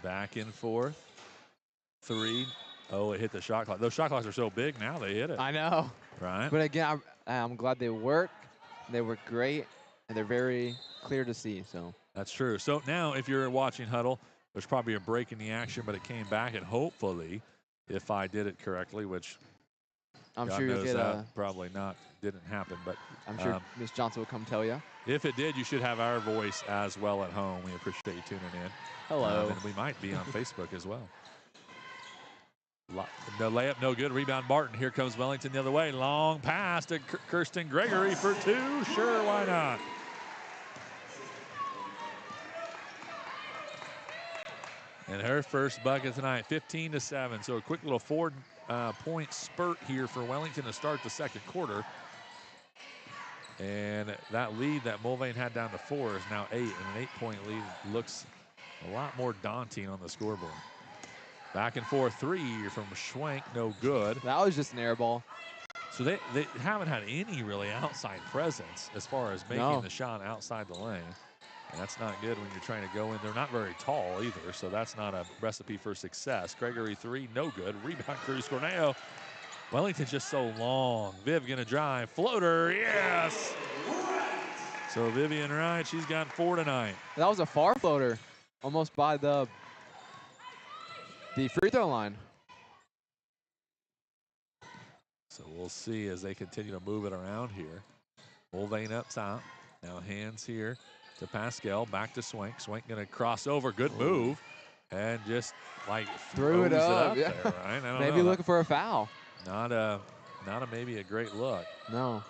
Back and forth. 3. Oh, it hit the shot clock. Those shot clocks are so big now they hit it. I know. Right. But again, I'm glad they work. They work great, and they're very clear to see. So that's true. So now, if you're watching Huddle, there's probably a break in the action, but it came back, and hopefully, if I did it correctly, which I'm God sure you'll knows get that probably not didn't happen, but I'm sure Ms. Johnson will come tell you. if it did, you should have our voice as well at home. We appreciate you tuning in. Hello. And we might be on Facebook as well. No layup, no good. Rebound, Martin. Here comes Wellington the other way. Long pass to Kirsten Gregory for 2. Sure, why not? And her first bucket tonight, 15-7. So a quick little 4-point spurt here for Wellington to start the second quarter. And that lead that Mulvane had down to 4 is now 8. And an 8-point lead looks a lot more daunting on the scoreboard. Back and forth 3 from Schwenk, no good. That was just an air ball. So they haven't had any really outside presence as far as making the shot outside the lane. And that's not good when you're trying to go in. They're not very tall either, so that's not a recipe for success. Gregory 3, no good. Rebound, Cruz Corneo. Wellington's just so long. Viv gonna drive. Floater, yes! So Vivian Wright, she's got 4 tonight. That was a far floater, almost by the free throw line. So we'll see as they continue to move it around here. Mulvane up top. Now hands here to Pascal. Back to Swank. Swank going to cross over. Good move. And just like threw it up there, right? I don't maybe know. Looking for a foul. Not a maybe a great look. No.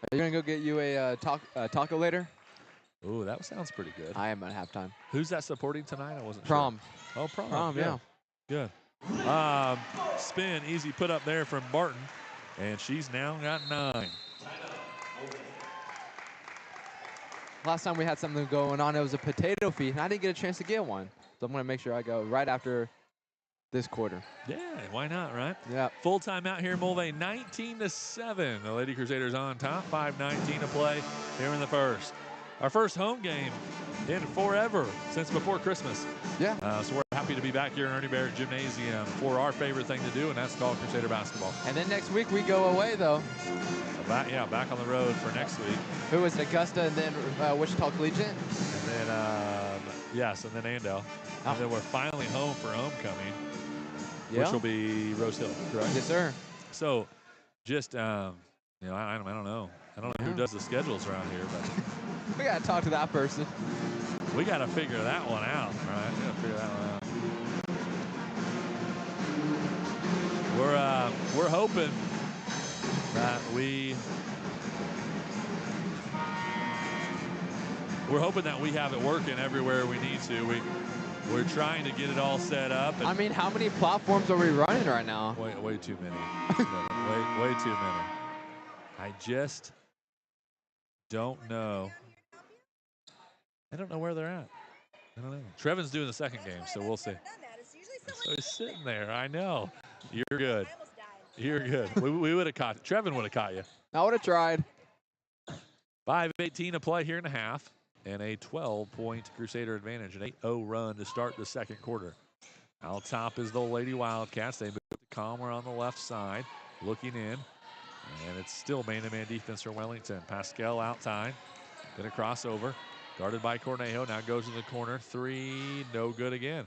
Are you going to go get you a taco later? Ooh, that sounds pretty good. I am at halftime. Who's that supporting tonight? I wasn't Prom. sure. Oh, Prom. Prom, yeah. Good. Spin, easy put up there from Barton. And she's now got 9. Last time we had something going on, it was a potato feed, and I didn't get a chance to get one. So I'm going to make sure I go right after this quarter. Yeah, why not, right? Yeah. Full time out here, Mulvane, 19-7. The Lady Crusaders on top, 5:19 to play here in the first. Our first home game in forever since before Christmas. Yeah. So we're happy to be back here in Ernie Barrett Gymnasium for our favorite thing to do, and that's called Crusader basketball. And then next week we go away, though. So back on the road for next week. Who was it, Augusta and then Wichita Collegiate? And then, yes, and then Andell. And then we're finally home for homecoming, which will be Rose Hill, correct? Yes, sir. So just, I don't know. I don't know who does the schedules around here, but we got to talk to that person. We got to figure that one out, right? We got to figure that one out. We're hoping that we have it working everywhere we need to. We're trying to get it all set up. I mean, how many platforms are we running right now? Way too many. way too many. I just don't know. I don't know where they're at. I don't know. Trevin's doing the second game, so we'll see. So he's sitting there. I know. You're good. You're good. we would have caught you. Trevin would have caught you. I would have tried. 5:18 to play here in a half, and a 12-point Crusader advantage, an 8-0 run to start the second quarter. Out top is the Lady Wildcats. They move to Calmer on the left side, looking in, and it's still man-to-man defense for Wellington. Pascal outside, going to cross over. Guarded by Cornejo, now goes in the corner. 3, no good again.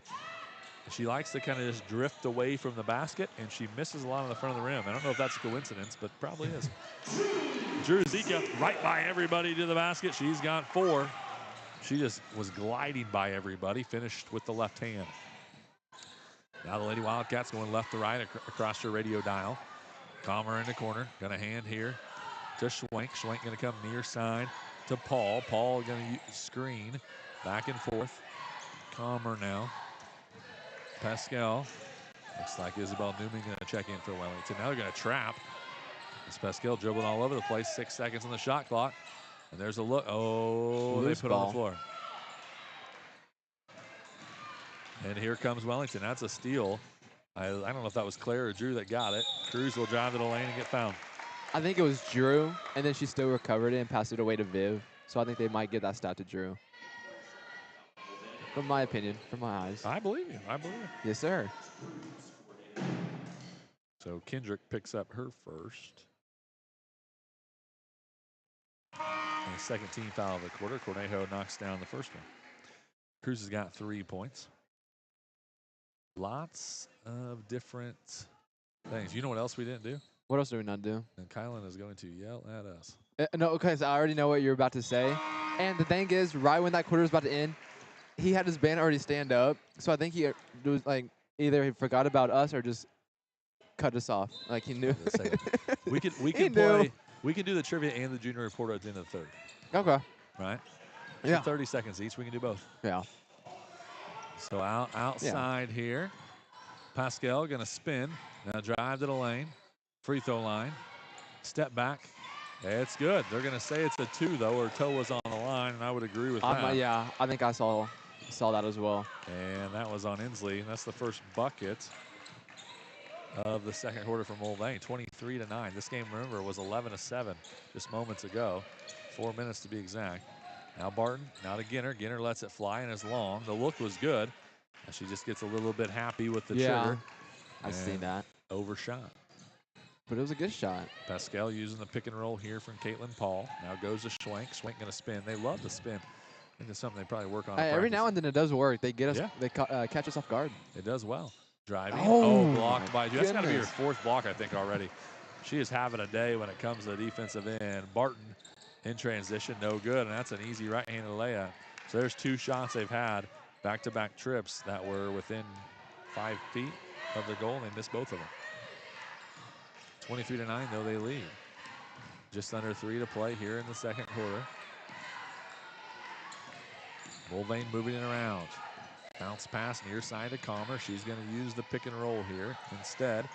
She likes to kind of just drift away from the basket, and she misses a lot on the front of the rim. I don't know if that's a coincidence, but probably is. Drew Zika right by everybody to the basket. She's got 4. She just was gliding by everybody, finished with the left hand. Now the Lady Wildcats going left to right across her radio dial. Calmer in the corner, gonna hand here to Schwenk. Schwenk gonna come near side to Paul. Paul going to screen. Back and forth. Calmer now. Pascal. Looks like Isabel Newman going to check in for Wellington. Now they're going to trap. It's Pascal dribbling all over the place. 6 seconds on the shot clock. And there's a look. Oh, loose they put it on the floor. And here comes Wellington. That's a steal. I don't know if that was Claire or Drew that got it. Cruz will drive to the lane and get fouled. I think it was Drew, and then she still recovered it and passed it away to Viv. So I think they might give that stat to Drew. From my opinion, from my eyes. I believe you. I believe you. Yes, sir. So Kendrick picks up her first. And the second team foul of the quarter. Cornejo knocks down the first one. Cruz has got 3 points. Lots of different things. You know what else we didn't do? What else do we not do? And Kylan is going to yell at us. No, because I already know what you're about to say. And the thing is, right when that quarter was about to end, he had his band already stand up. So I think he was like, either he forgot about us or just cut us off. Like he knew. we can He play. knew. We can do the trivia and the junior report at the end of the third. Okay. Right? Yeah. For 30 seconds each. We can do both. Yeah. So outside here. Pascal going to spin. Now drive to the lane. Free throw line. Step back. It's good. They're going to say it's a 2, though. Her toe was on the line, and I would agree with that. Yeah, I think I saw that as well. And that was on Inslee. And that's the first bucket of the second quarter for Mulvane. 23-9. This game, remember, was 11-7 just moments ago. 4 minutes to be exact. Now Barton, now to Ginner. Ginner lets it fly and is long. The look was good. And she just gets a little bit happy with the trigger. I've seen that. Overshot. But it was a good shot. Pascal using the pick and roll here from Caitlin Paul. Now goes to Schwenk. Schwenk going to spin. They love to spin. I think it's something they probably work on. Every now and then it does work. They get us. Yeah. They catch us off guard. It does well. Driving. Oh, blocked by. Dude, that's got to be her goodness. 4th block, I think, already. She is having a day when it comes to the defensive end. Barton in transition, no good, and that's an easy right-handed layup. So there's 2 shots they've had, back-to-back trips that were within 5 feet of the goal, and they missed both of them. 23-9, though, they lead. Just under 3 to play here in the second quarter. Mulvane moving it around. Bounce pass near side to Calmer. She's going to use the pick and roll here. Instead,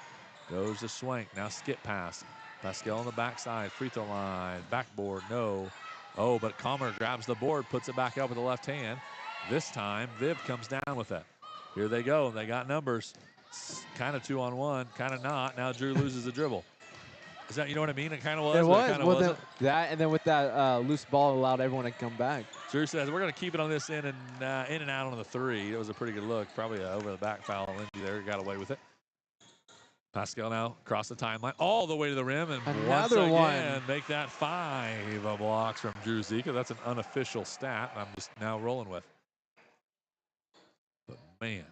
goes to Swank. Now skip pass. Pascal on the backside. Free throw line. Backboard. No. Oh, but Calmer grabs the board, puts it back up with the left hand. This time, Viv comes down with it. Here they go. They got numbers. Kind of 2-on-1, kind of not. Now Drew loses the dribble. Is that, you know what I mean? It kind of was. It was. It kind of well, wasn't. that, and then with that loose ball allowed everyone to come back. Drew says, we're going to keep it on this in and out on the 3. It was a pretty good look. Probably over the back foul. Lindsay there got away with it. Pascal now across the timeline all the way to the rim. And once again, make that 5 blocks from Drew Zika. That's an unofficial stat I'm just now rolling with. But, man.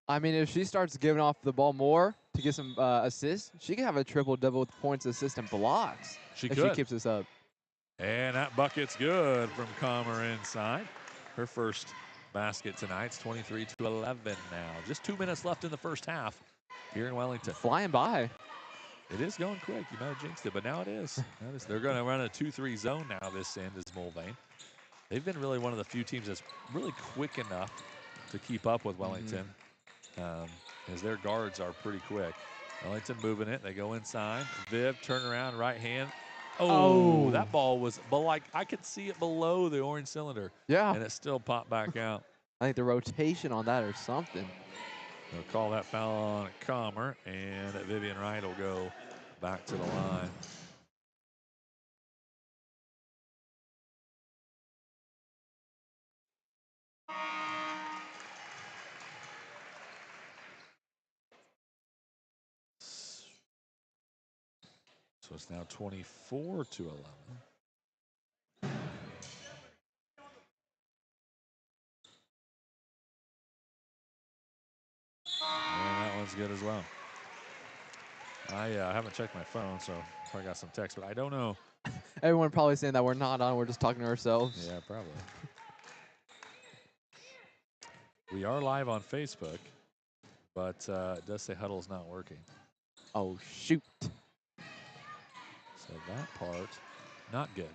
I mean, if she starts giving off the ball more to get some assists, she could have a triple-double with points, assists, and blocks. She if could. she keeps this up. And that bucket's good from Calmer inside. Her first basket tonight. It's 23-11 now. Just 2 minutes left in the first half here in Wellington. Flying by. It is going quick. You might have jinxed it, but now it is. They're going to run a 2-3 zone now this end is Mulvane. They've been really one of the few teams that's really quick enough to keep up with Wellington. As their guards are pretty quick. Wellington moving it. They go inside. Viv, turn around, right hand. Oh, that ball was, but like I could see it below the orange cylinder. Yeah. And it still popped back out. I think the rotation on that or something. They'll call that foul on Calmer, and Vivian Wright will go back to the line. So it's now 24-11. And that one's good as well. I haven't checked my phone, so I got some text, but I don't know. Everyone probably saying that we're not on. We're just talking to ourselves. Yeah, probably. We are live on Facebook, but it does say Huddle's not working. Oh, shoot. So that part, not good.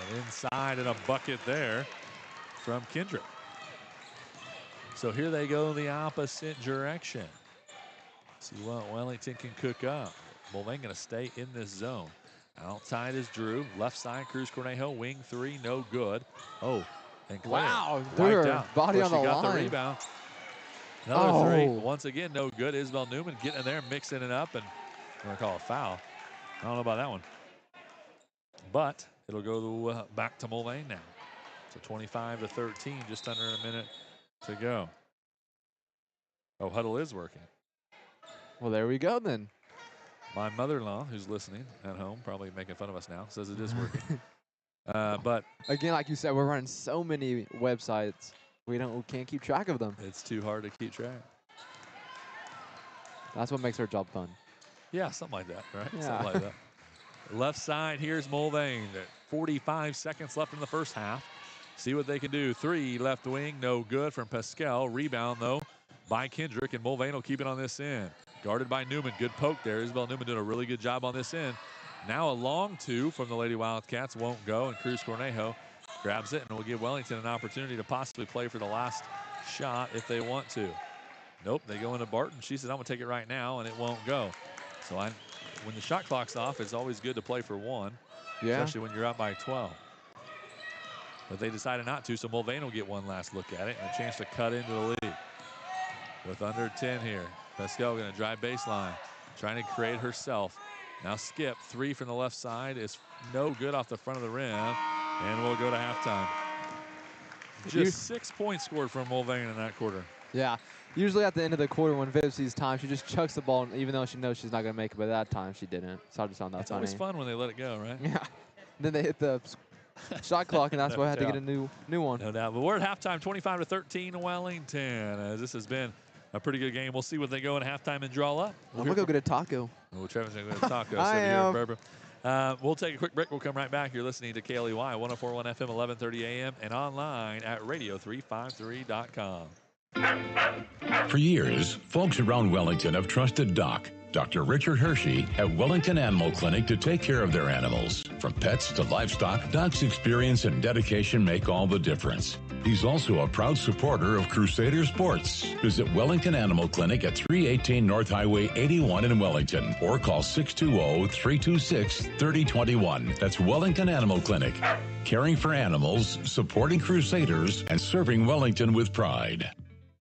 And inside and a bucket there from Kendrick. So here they go the opposite direction. See what Wellington can cook up. Mulvane going to stay in this zone. Outside is Drew. Left side, Cruz Cornejo. Wing 3, no good. Oh, and Claire wiped out. Body on the line. She got the rebound. Another 3. Once again, no good. Isabel Newman getting in there, mixing it up, and I'm going to call a foul. I don't know about that one. but it'll go back to Mulvane now. So 25-13, just under a minute to go. Oh, huddle is working. Well, there we go then. My mother-in-law, who's listening at home, probably making fun of us now, says it is working. But again, like you said, we're running so many websites. We can't keep track of them. It's too hard to keep track. That's what makes our job fun. Yeah, something like that, right? Yeah. Something like that. Left side, here's Mulvane. 45 seconds left in the first half. See what they can do. 3 left wing, no good from Pascal. Rebound, though, by Kendrick, and Mulvane will keep it on this end. Guarded by Newman. Good poke there. Isabel Newman doing a really good job on this end. Now a long 2 from the Lady Wildcats. Won't go, and Cruz Cornejo grabs it, and will give Wellington an opportunity to possibly play for the last shot if they want to. Nope, they go into Barton. She says, I'm going to take it right now, and it won't go. So when the shot clock's off, it's always good to play for 1, especially when you're up by 12. But they decided not to, so Mulvane will get one last look at it and a chance to cut into the lead. With under 10 here, Pascal going to drive baseline, trying to create herself. Now Skip, 3 from the left side is no good off the front of the rim, and we'll go to halftime. Just 6 points scored from Mulvane in that quarter. Yeah. Usually at the end of the quarter when Viv sees time, she just chucks the ball, even though she knows she's not going to make it. But that time she didn't. So I just found that It's always fun when they let it go, right? Yeah. Then they hit the shot clock, and that's why I had to get a new one. No doubt. But we're at halftime, 25-13 Wellington. This has been a pretty good game. We'll see what they go in halftime and draw up. I'm going to go get a taco. Well, Trevor's going to go get a taco. I am. We'll take a quick break. We'll come right back. You're listening to KLEY 104.1 FM, 1130 AM, and online at radio353.com. For years, folks around Wellington have trusted Doc, Dr. Richard Hershey at Wellington Animal Clinic to take care of their animals. From pets to livestock, Doc's experience and dedication make all the difference. He's also a proud supporter of Crusader Sports. Visit Wellington Animal Clinic at 318 North Highway 81 in Wellington or call 620-326-3021. That's Wellington Animal Clinic. Caring for animals, supporting Crusaders, and serving Wellington with pride.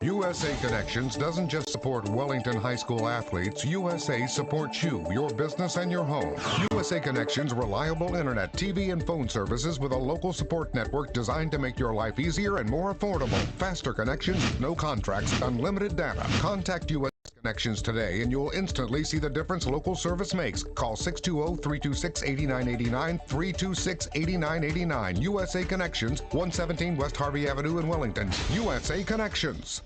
USA Connections doesn't just support Wellington High School athletes. USA supports you, your business, and your home. USA Connections reliable internet, TV, and phone services with a local support network designed to make your life easier and more affordable. Faster connections, no contracts, unlimited data. Contact USA Connections today and you'll instantly see the difference local service makes. Call 620-326-8989, 326-8989. USA Connections, 117 West Harvey Avenue in Wellington. USA Connections.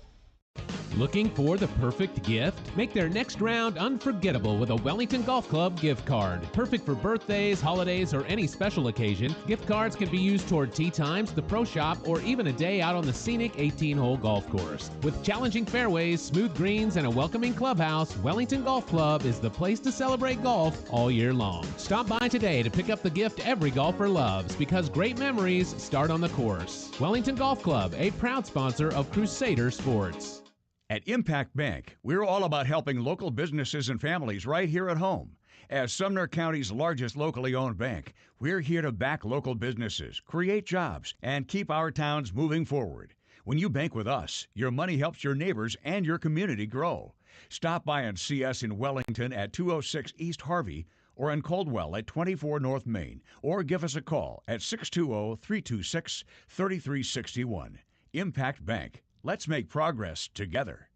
Looking for the perfect gift? Make their next round unforgettable with a Wellington Golf Club gift card. Perfect for birthdays, holidays, or any special occasion, gift cards can be used toward tee times, the pro shop, or even a day out on the scenic 18-hole golf course. With challenging fairways, smooth greens, and a welcoming clubhouse, Wellington Golf Club is the place to celebrate golf all year long. Stop by today to pick up the gift every golfer loves, because great memories start on the course. Wellington Golf Club, a proud sponsor of Crusader Sports. At Impact Bank, we're all about helping local businesses and families right here at home. As Sumner County's largest locally owned bank, we're here to back local businesses, create jobs, and keep our towns moving forward. When you bank with us, your money helps your neighbors and your community grow. Stop by and see us in Wellington at 206 East Harvey or in Coldwell at 24 North Main, or give us a call at 620-326-3361. Impact Bank. Let's make progress together.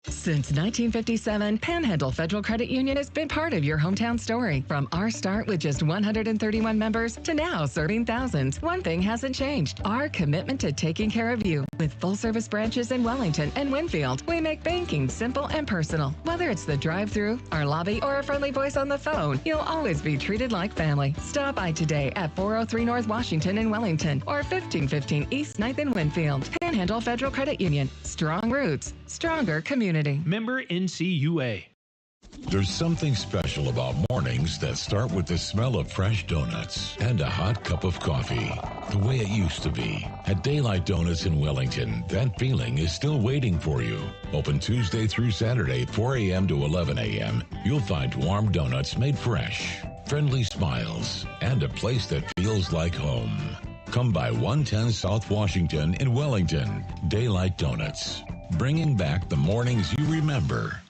Since 1957, Panhandle Federal Credit Union has been part of your hometown story. From our start with just 131 members to now serving thousands, one thing hasn't changed: our commitment to taking care of you. With full-service branches in Wellington and Winfield, we make banking simple and personal. Whether it's the drive-thru, our lobby, or a friendly voice on the phone, you'll always be treated like family. Stop by today at 403 North Washington in Wellington or 1515 East 9th in Winfield. Panhandle Federal Credit Union. Strong roots, stronger community. Member NCUA. There's something special about mornings that start with the smell of fresh donuts and a hot cup of coffee. The way it used to be. At Daylight Donuts in Wellington, that feeling is still waiting for you. Open Tuesday through Saturday, 4 a.m. to 11 a.m. You'll find warm donuts made fresh, friendly smiles, and a place that feels like home. Come by 110 South Washington in Wellington. Daylight Donuts. Bringing back the mornings you remember.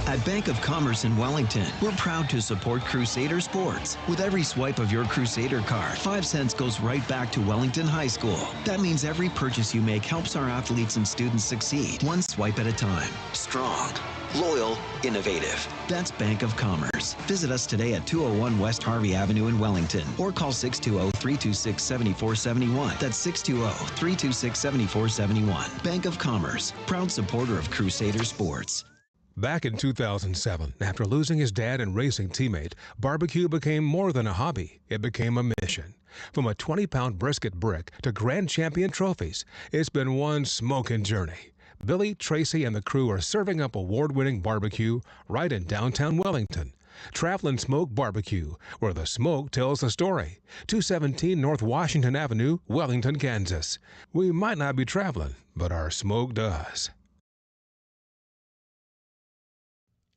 At Bank of Commerce in Wellington, we're proud to support Crusader sports. With every swipe of your Crusader card, 5 cents goes right back to Wellington High School. That means every purchase you make helps our athletes and students succeed, one swipe at a time. Strong, loyal, innovative. That's Bank of Commerce. Visit us today at 201 West Harvey Avenue in Wellington or call 620-326-7471. That's 620-326-7471. Bank of Commerce, proud supporter of Crusader sports. Back in 2007, after losing his dad and racing teammate, barbecue became more than a hobby. It became a mission. From a 20-pound brisket brick to grand champion trophies, it's been one smoking journey. Billy, Tracy, and the crew are serving up award-winning barbecue right in downtown Wellington. Travelin' Smoke Barbecue, where the smoke tells the story. 217 North Washington Avenue, Wellington, Kansas. We might not be traveling, but our smoke does.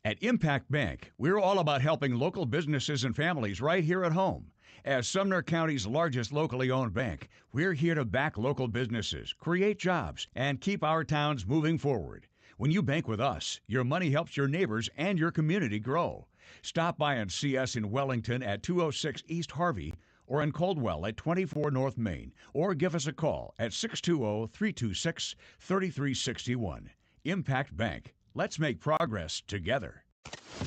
At Impact Bank, we're all about helping local businesses and families right here at home. As Sumner County's largest locally owned bank, we're here to back local businesses, create jobs, and keep our towns moving forward. When you bank with us, your money helps your neighbors and your community grow. Stop by and see us in Wellington at 206 East Harvey or in Caldwell at 24 North Main, or give us a call at 620-326-3361. Impact Bank. Let's make progress together.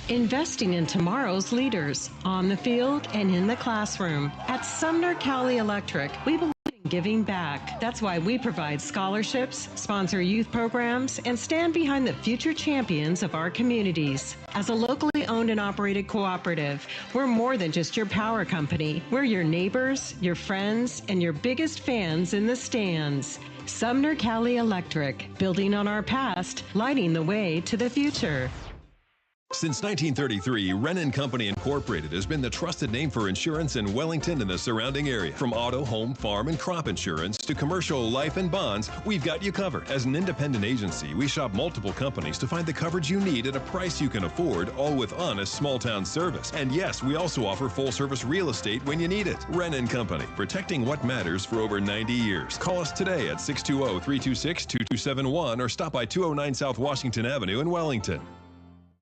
Investing in tomorrow's leaders on the field and in the classroom. At Sumner Cali Electric, we believe in giving back. That's why we provide scholarships, sponsor youth programs, and stand behind the future champions of our communities. As a locally owned and operated cooperative, we're more than just your power company. We're your neighbors, your friends, and your biggest fans in the stands. Sumner Cali Electric, building on our past, lighting the way to the future. Since 1933, Wren & Company Incorporated has been the trusted name for insurance in Wellington and the surrounding area. From auto, home, farm, and crop insurance to commercial, life, and bonds, we've got you covered. As an independent agency, we shop multiple companies to find the coverage you need at a price you can afford, all with honest small-town service. And yes, we also offer full-service real estate when you need it. Wren & Company, protecting what matters for over 90 years. Call us today at 620-326-2271 or stop by 209 South Washington Avenue in Wellington.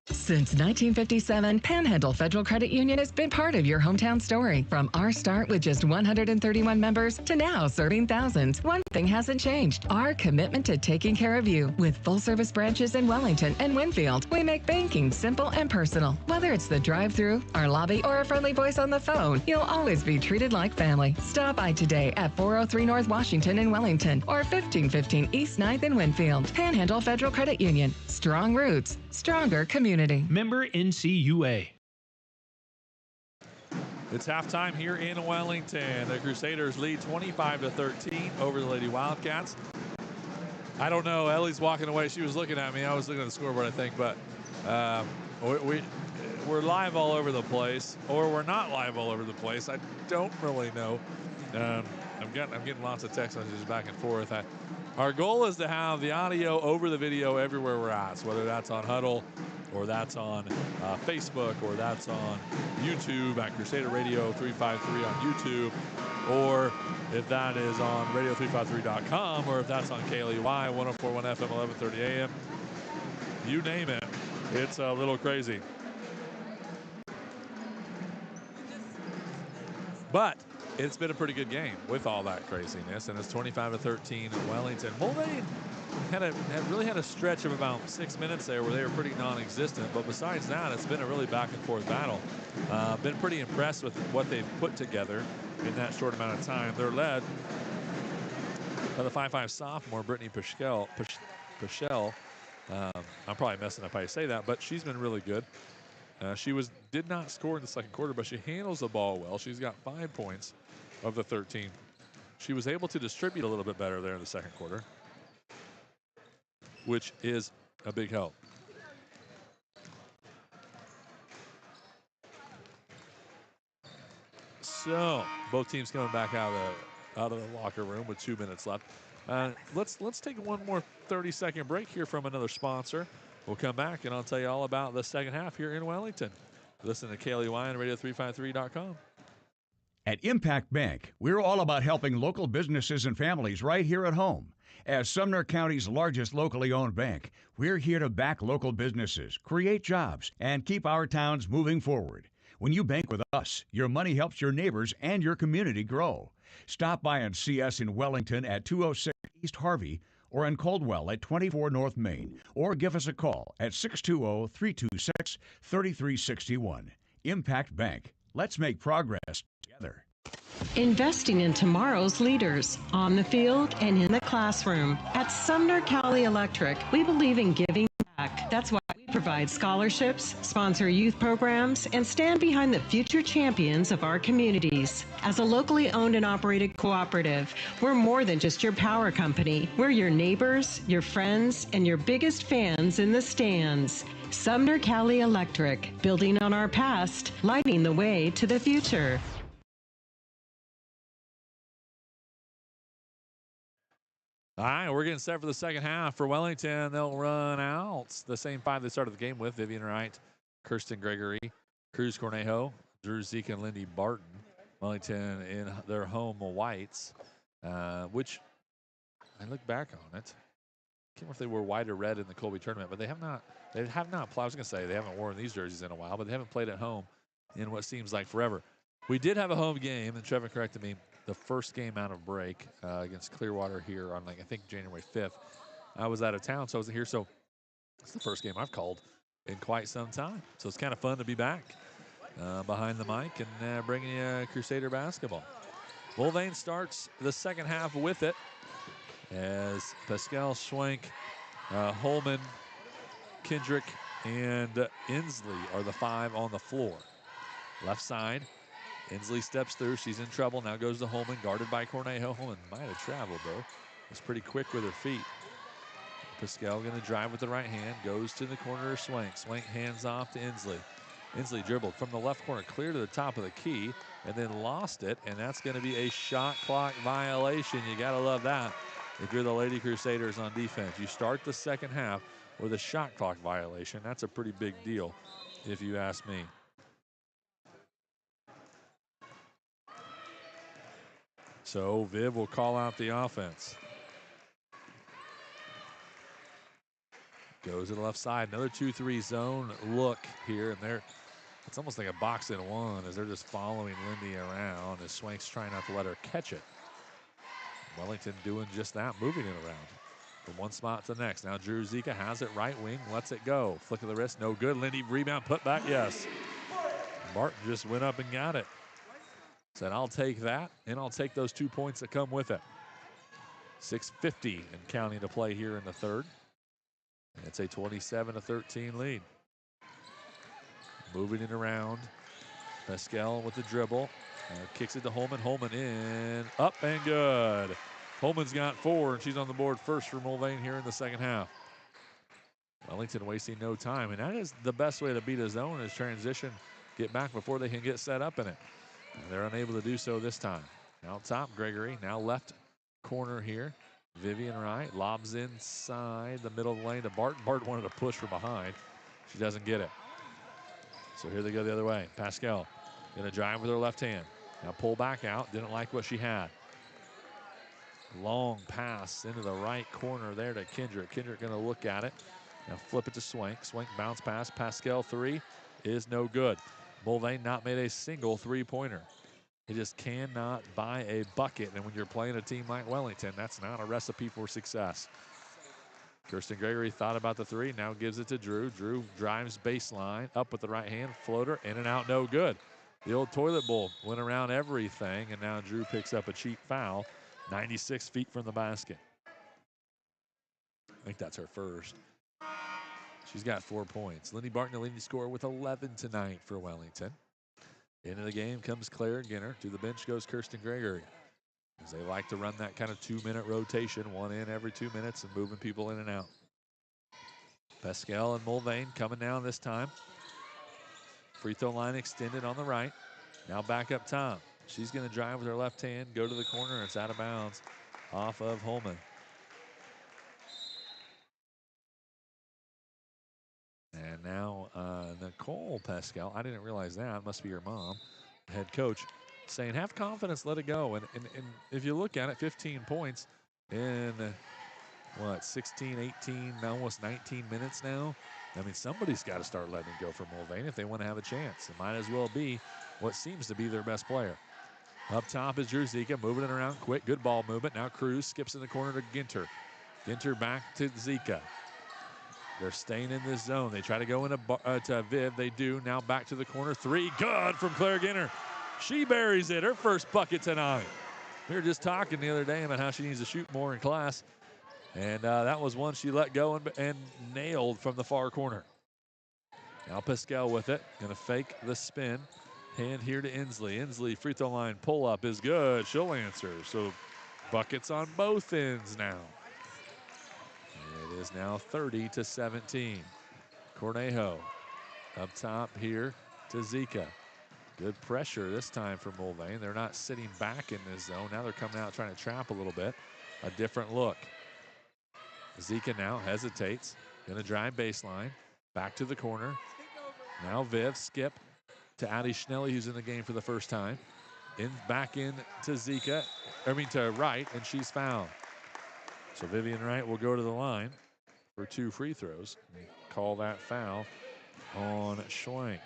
Since 1957, Panhandle Federal Credit Union has been part of your hometown story. From our start with just 131 members to now serving thousands, one thing hasn't changed: our commitment to taking care of you. With full-service branches in Wellington and Winfield, we make banking simple and personal. Whether it's the drive-thru, our lobby, or a friendly voice on the phone, you'll always be treated like family. Stop by today at 403 North Washington in Wellington or 1515 East 9th in Winfield. Panhandle Federal Credit Union. Strong roots, stronger community. Member NCUA. It's halftime here in Wellington. The Crusaders lead 25-13 over the Lady Wildcats. I don't know. Ellie's walking away. She was looking at me. I was looking at the scoreboard, I think, but we're live all over the place, or we're not live all over the place. I don't really know. I'm getting lots of text messages back and forth. Our goal is to have the audio over the video everywhere we're at, so whether that's on Huddle, or that's on Facebook, or that's on YouTube at Crusader Radio 353 on YouTube, or if that is on radio353.com, or if that's on KLEY 1041 FM 1130 AM. You name it. It's a little crazy. But it's been a pretty good game with all that craziness, and it's 25-13 in Wellington. Mulvane really had a stretch of about 6 minutes there where they were pretty non-existent, but besides that, it's been a really back-and-forth battle. Been pretty impressed with what they've put together in that short amount of time. They're led by the 5'5" sophomore, Brittany Pichel. I'm probably messing up how you say that, but she's been really good. She did not score in the second quarter, but she handles the ball well. She's got 5 points of the 13. She was able to distribute a little bit better there in the second quarter, which is a big help. So both teams coming back out of the locker room with 2 minutes left. Let's take one more 30-second break here from another sponsor. We'll come back, and I'll tell you all about the second half here in Wellington. Listen to KLEY on radio353.com. At Impact Bank, we're all about helping local businesses and families right here at home. As Sumner County's largest locally owned bank, we're here to back local businesses, create jobs, and keep our towns moving forward. When you bank with us, your money helps your neighbors and your community grow. Stop by and see us in Wellington at 206 East Harvey or in Coldwell at 24 North Main, or give us a call at 620-326-3361. Impact Bank. Let's make progress together. Investing in tomorrow's leaders on the field and in the classroom. At Sumner Cali Electric, we believe in giving back. That's why we provide scholarships, sponsor youth programs, and stand behind the future champions of our communities. As a locally owned and operated cooperative, we're more than just your power company. We're your neighbors, your friends, and your biggest fans in the stands. Sumner Cali Electric, building on our past, lighting the way to the future. All right, we're getting set for the second half. For Wellington, they'll run out the same five they started the game with: Vivian Wright, Kirsten Gregory, Cruz Cornejo, Drew Zeke, and Lindy Barton. Wellington in their home whites, which I look back on it. I can't remember if they wore white or red in the Colby tournament, but they have not. They have not. I was going to say they haven't worn these jerseys in a while, but they haven't played at home in what seems like forever. We did have a home game, and Trevor corrected me. The first game out of break against Clearwater here on, I think, January 5th. I was out of town, so I wasn't here. So it's the first game I've called in quite some time. So it's kind of fun to be back behind the mic and bringing you Crusader basketball. Mulvane starts the second half with it as Pascal Schwenk, Holman, Kendrick, and Inslee are the five on the floor. Left side. Inslee steps through. She's in trouble. Now goes to Holman, guarded by Cornejo. Holman might have traveled, though. Was pretty quick with her feet. Pascal going to drive with the right hand. Goes to the corner of Swank. Swank hands off to Inslee. Inslee dribbled from the left corner, clear to the top of the key, and then lost it. And that's going to be a shot clock violation. You got to love that if you're the Lady Crusaders on defense. You start the second half with a shot clock violation. That's a pretty big deal, if you ask me. So Viv will call out the offense. Goes to the left side. Another 2-3 zone look here. And it's almost like a box in one as they're just following Lindy around as Swank's trying not to let her catch it. Wellington doing just that, moving it around from one spot to the next. Now Drew Zika has it right wing, lets it go. Flick of the wrist, no good. Lindy rebound, put back, yes. Martin just went up and got it. Said, I'll take that, and I'll take those 2 points that come with it. 6:50 and counting to play here in the third. It's a 27-13 lead. Moving it around. Pascal with the dribble. Kicks it to Holman. Holman in. Up and good. Holman's got 4, and she's on the board first for Mulvane here in the second half. Wellington wasting no time, and that is the best way to beat a zone is transition. Get back before they can get set up in it. And they're unable to do so this time. Now top, Gregory. Now left corner here. Vivian Wright lobs inside the middle of the lane to Barton. Barton wanted to push from behind. She doesn't get it. So here they go the other way. Pascal going to drive with her left hand. Now pull back out. Didn't like what she had. Long pass into the right corner there to Kendrick. Kendrick going to look at it. Now flip it to Swank. Swank bounce pass. Pascal 3 is no good. Mulvane not made a single three-pointer. He just cannot buy a bucket. And when you're playing a team like Wellington, that's not a recipe for success. Kirsten Gregory thought about the 3, now gives it to Drew. Drew drives baseline, up with the right hand, floater, in and out, no good. The old toilet bowl went around everything, and now Drew picks up a cheap foul, 96 feet from the basket. I think that's her first. She's got 4 points. Lindy Barton, the leading scorer with 11 tonight for Wellington. Into the game comes Claire Ginner. To the bench goes Kirsten Gregory. As they like to run that kind of 2-minute rotation, one in every 2 minutes and moving people in and out. Pascal and Mulvane coming down this time. Free throw line extended on the right. Now back up top. She's going to drive with her left hand, go to the corner. It's out of bounds off of Holman. And now Nicole Pascal, I didn't realize that. It must be your mom, head coach, saying have confidence, let it go. And if you look at it, 15 points in what, 16, 18, almost 19 minutes now. I mean, somebody's got to start letting it go for Mulvane if they want to have a chance. It might as well be what seems to be their best player. Up top is Drew Zika, moving it around quick. Good ball movement. Now Cruz skips in the corner to Ginter. Ginter back to Zika. They're staying in this zone. They try to go into to Viv. They do. Now back to the corner. Three. Good from Claire Ginter. She buries it. Her first bucket tonight. We were just talking the other day about how she needs to shoot more in class. And that was one she let go and nailed from the far corner. Now Pascal with it. Going to fake the spin. Hand here to Inslee. Inslee, free throw line pull up is good. She'll answer. So buckets on both ends now. It is now 30-17. Cornejo up top here to Zika. Good pressure this time for Mulvane. They're not sitting back in this zone. Now they're coming out trying to trap a little bit. A different look. Zika now hesitates. Going to drive baseline. Back to the corner. Now Viv, skip to Addie Schnelly, who's in the game for the first time. Back in to Zika, to Wright, and she's fouled. So Vivian Wright will go to the line for 2 free throws. Call that foul on Schwenk.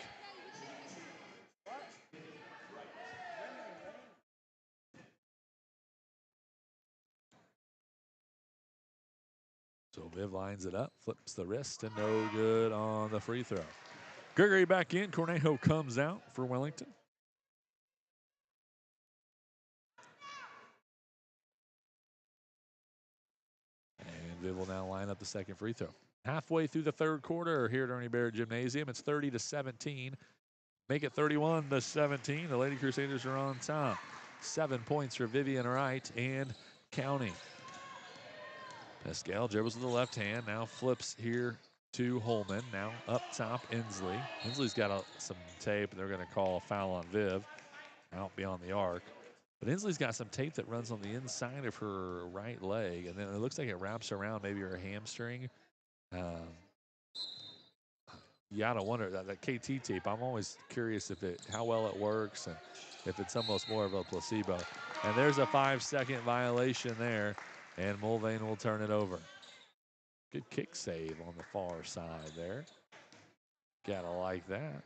So Viv lines it up, flips the wrist, and no good on the free throw. Gregory back in. Cornejo comes out for Wellington. And Viv will now line up the second free throw. Halfway through the third quarter here at Ernie Barrett Gymnasium. It's 30-17. Make it 31-17. The Lady Crusaders are on top. 7 points for Vivian Wright and counting. Pascal dribbles with the left hand. Now flips here to Holman. Now up top, Inslee. Inslee's got some tape. They're going to call a foul on Viv out beyond the arc. But Inslee's got some tape that runs on the inside of her right leg, and then it looks like it wraps around maybe her hamstring. You gotta wonder that KT tape. I'm always curious how well it works and if it's almost more of a placebo. And there's a 5-second violation there, and Mulvane will turn it over. Good kick save on the far side there. Gotta like that.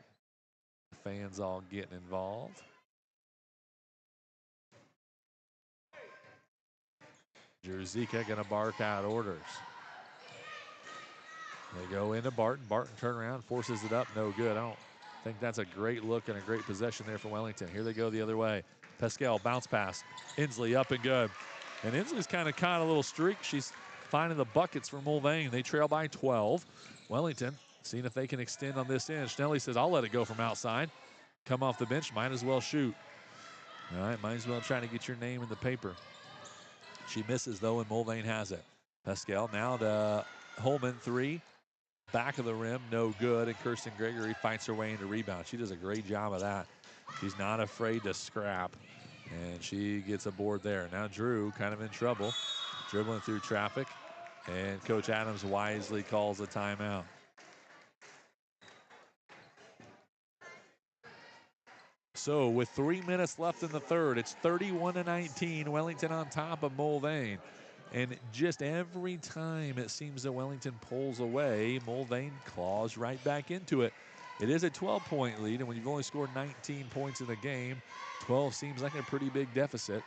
The fans all getting involved. Jerzika gonna bark out orders. They go into Barton. Barton turn around, forces it up, no good. I don't think that's a great look and a great possession there for Wellington. Here they go the other way. Pascal, bounce pass. Inslee up and good. And Inslee's kind of caught a little streak. She's finding the buckets for Mulvane. They trail by 12. Wellington seeing if they can extend on this end. Schnelly says, I'll let it go from outside. Come off the bench, might as well shoot. All right, might as well try to get your name in the paper. She misses, though, and Mulvane has it. Pascal now to Holman, 3. Back of the rim, no good, and Kirsten Gregory fights her way into rebound. She does a great job of that. She's not afraid to scrap, and she gets a board there. Now Drew kind of in trouble, dribbling through traffic, and Coach Adams wisely calls a timeout. So with 3 minutes left in the third, it's 31-19, Wellington on top of Mulvane. And just every time it seems that Wellington pulls away, Mulvane claws right back into it. It is a 12-point lead, and when you've only scored 19 points in the game, 12 seems like a pretty big deficit.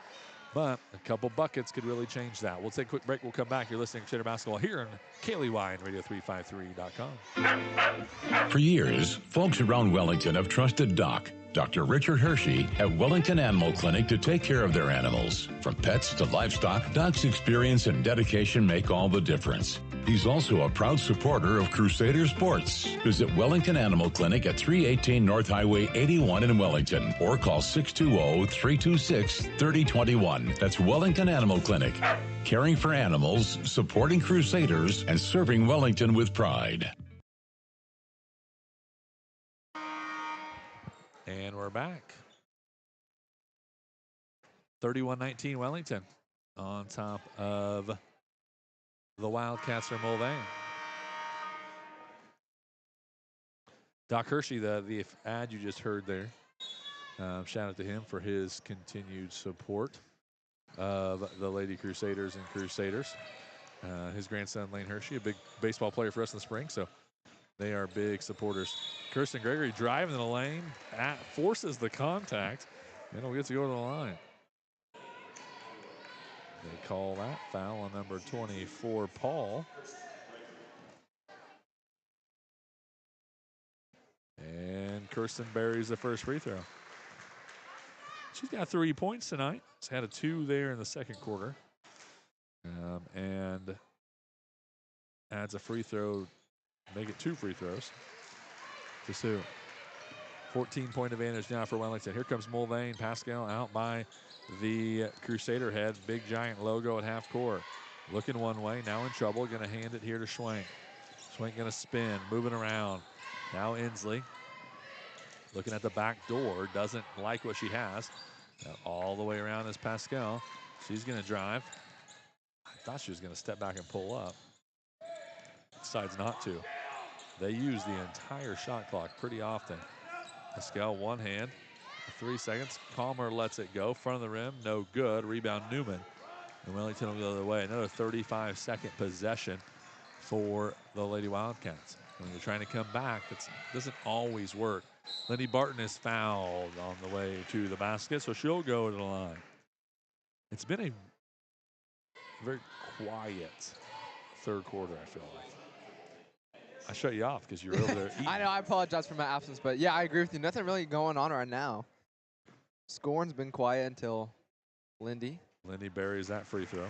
But a couple buckets could really change that. We'll take a quick break. We'll come back. You're listening to Crusader Basketball here on KLEY and Radio353.com. For years, folks around Wellington have trusted Doc, Dr. Richard Hershey at Wellington Animal Clinic to take care of their animals. From pets to livestock, Doc's experience and dedication make all the difference. He's also a proud supporter of Crusader Sports. Visit Wellington Animal Clinic at 318 North Highway 81 in Wellington or call 620-326-3021. That's Wellington Animal Clinic. Caring for animals, supporting Crusaders, and serving Wellington with pride. And we're back. 31-19 Wellington on top of the Wildcats from Mulvane. Doc Hershey, the ad you just heard there, shout out to him for his continued support of the Lady Crusaders and Crusaders. his grandson, Lane Hershey, a big baseball player for us in the spring, so they are big supporters. Kirsten Gregory driving in the lane, forces the contact, and will get to go to the line. They call that foul on number 24, Paul. And Kirsten buries the first free throw. She's got 3 points tonight. She's had a 2 there in the second quarter. And adds a free throw, make it 2 free throws to Sue. 14-point advantage now for Wellington. Here comes Mulvane. Pascal out by the Crusader head. Big giant logo at half court. Looking one way, now in trouble. Going to hand it here to Schwenk. Schwenk going to spin, moving around. Now Inslee. Looking at the back door, doesn't like what she has. All the way around is Pascal. She's going to drive. I thought she was going to step back and pull up. Decides not to. They use the entire shot clock pretty often. Pascal, one hand, 3 seconds. Palmer lets it go. Front of the rim, no good. Rebound Newman. And Wellington will go the other way. Another 35-second possession for the Lady Wildcats. When you're trying to come back, it doesn't always work. Lindy Barton is fouled on the way to the basket, so she'll go to the line. It's been a very quiet third quarter, I feel like. I shut you off because you were over there eating. I know, I apologize for my absence, but yeah, I agree with you. Nothing really going on right now. Scoring's been quiet until Lindy. Lindy buries that free throw.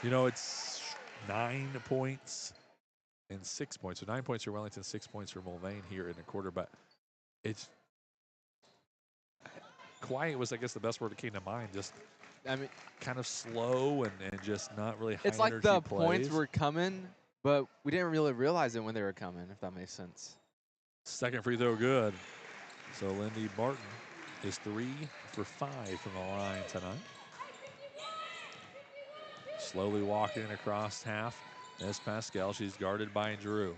You know, it's 9 points and 6 points. So 9 points for Wellington, 6 points for Mulvane here in the quarter. But it's quiet was, I guess, the best word that came to mind. Just, I mean, kind of slow and just not really high It's like the plays. points were coming, but we didn't really realize it when they were coming, if that makes sense. Second free throw good. So Lindy Barton is 3 for 5 from the line tonight. Slowly walking across half as Pascal. She's guarded by Drew.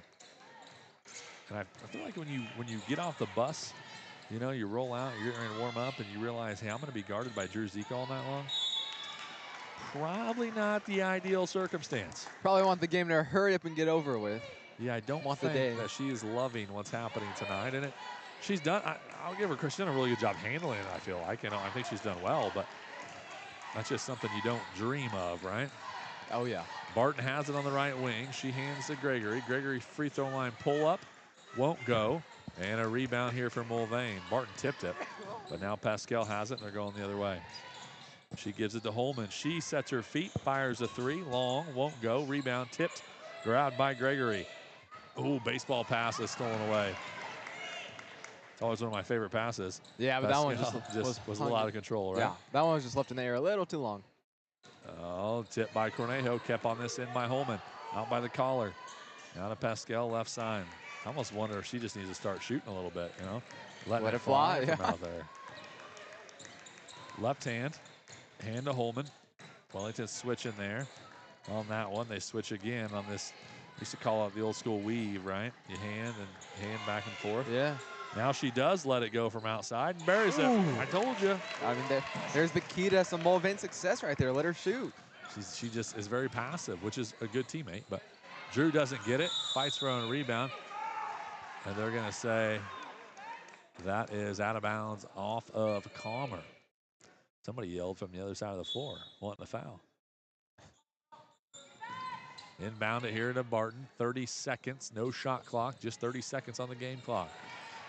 And I feel like when you get off the bus, you know, you roll out, you're going to warm up, and you realize, hey, I'm going to be guarded by Drew Zeke all night long. Probably not the ideal circumstance. Probably want the game to hurry up and get over with. Yeah, I don't think that she is loving what's happening tonight. And she's done, I'll give her, she's done a really good job handling it, I feel like. You know, I think she's done well, but that's just something you don't dream of, right? Oh, yeah. Barton has it on the right wing. She hands to Gregory. Gregory free throw line pull up. Won't go. And a rebound here for Mulvane. Barton tipped it, but now Pascal has it, and they're going the other way. She gives it to Holman. She sets her feet, fires a 3. Long, won't go. Rebound tipped, grabbed by Gregory. Ooh, baseball pass is stolen away. It's always one of my favorite passes. Yeah, but Pascal that one just was a little out of control, right? Yeah, that one was just left in the air a little too long. Oh, tipped by Cornejo. Kept on this in by Holman. Out by the collar. Now to Pascal, left side. I almost wonder if she just needs to start shooting a little bit, you know? Let it fly from out there. Left hand. Hand to Holman. Wellington switching there. On that one, they switch again on this. We used to call it the old school weave, right? You hand back and forth. Yeah. Now she does let it go from outside and buries it. I told you. I mean, there's the key to some Mulvane success right there. Let her shoot. She just is very passive, which is a good teammate. But Drew doesn't get it. Fights for a rebound. And they're going to say that is out of bounds off of Calmer. Somebody yelled from the other side of the floor, wanting a foul. Inbound it here to Barton. 30 seconds, no shot clock, just 30 seconds on the game clock.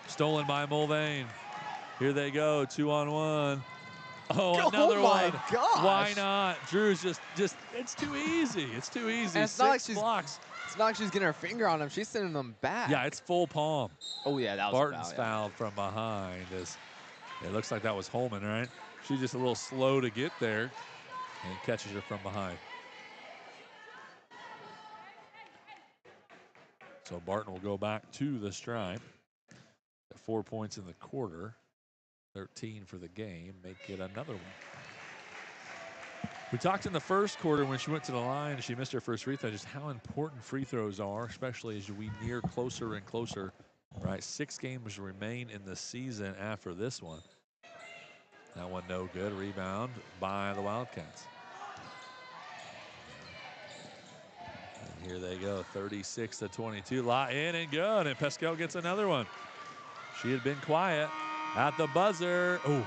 Stolen by Mulvane. Here they go, 2-on-1. Oh, another one. Gosh. Why not? Drew's just it's too easy. It's too easy. And it's not like blocks. It's not like she's getting her finger on them. She's sending them back. Yeah, it's full palm. Oh, yeah, that was Barton's fouled from behind. It looks like that was Holman, right? She's just a little slow to get there and catches her from behind. So Barton will go back to the stripe. 4 points in the quarter. 13 for the game. Make it another one. We talked in the first quarter when she went to the line and she missed her first free throw, just how important free throws are, especially as we near closer and closer. Right, 6 games remain in the season after this one. That one no good. Rebound by the Wildcats. Here they go, 36-22. Lot in and good, and Pascal gets another one. She had been quiet at the buzzer. Oh,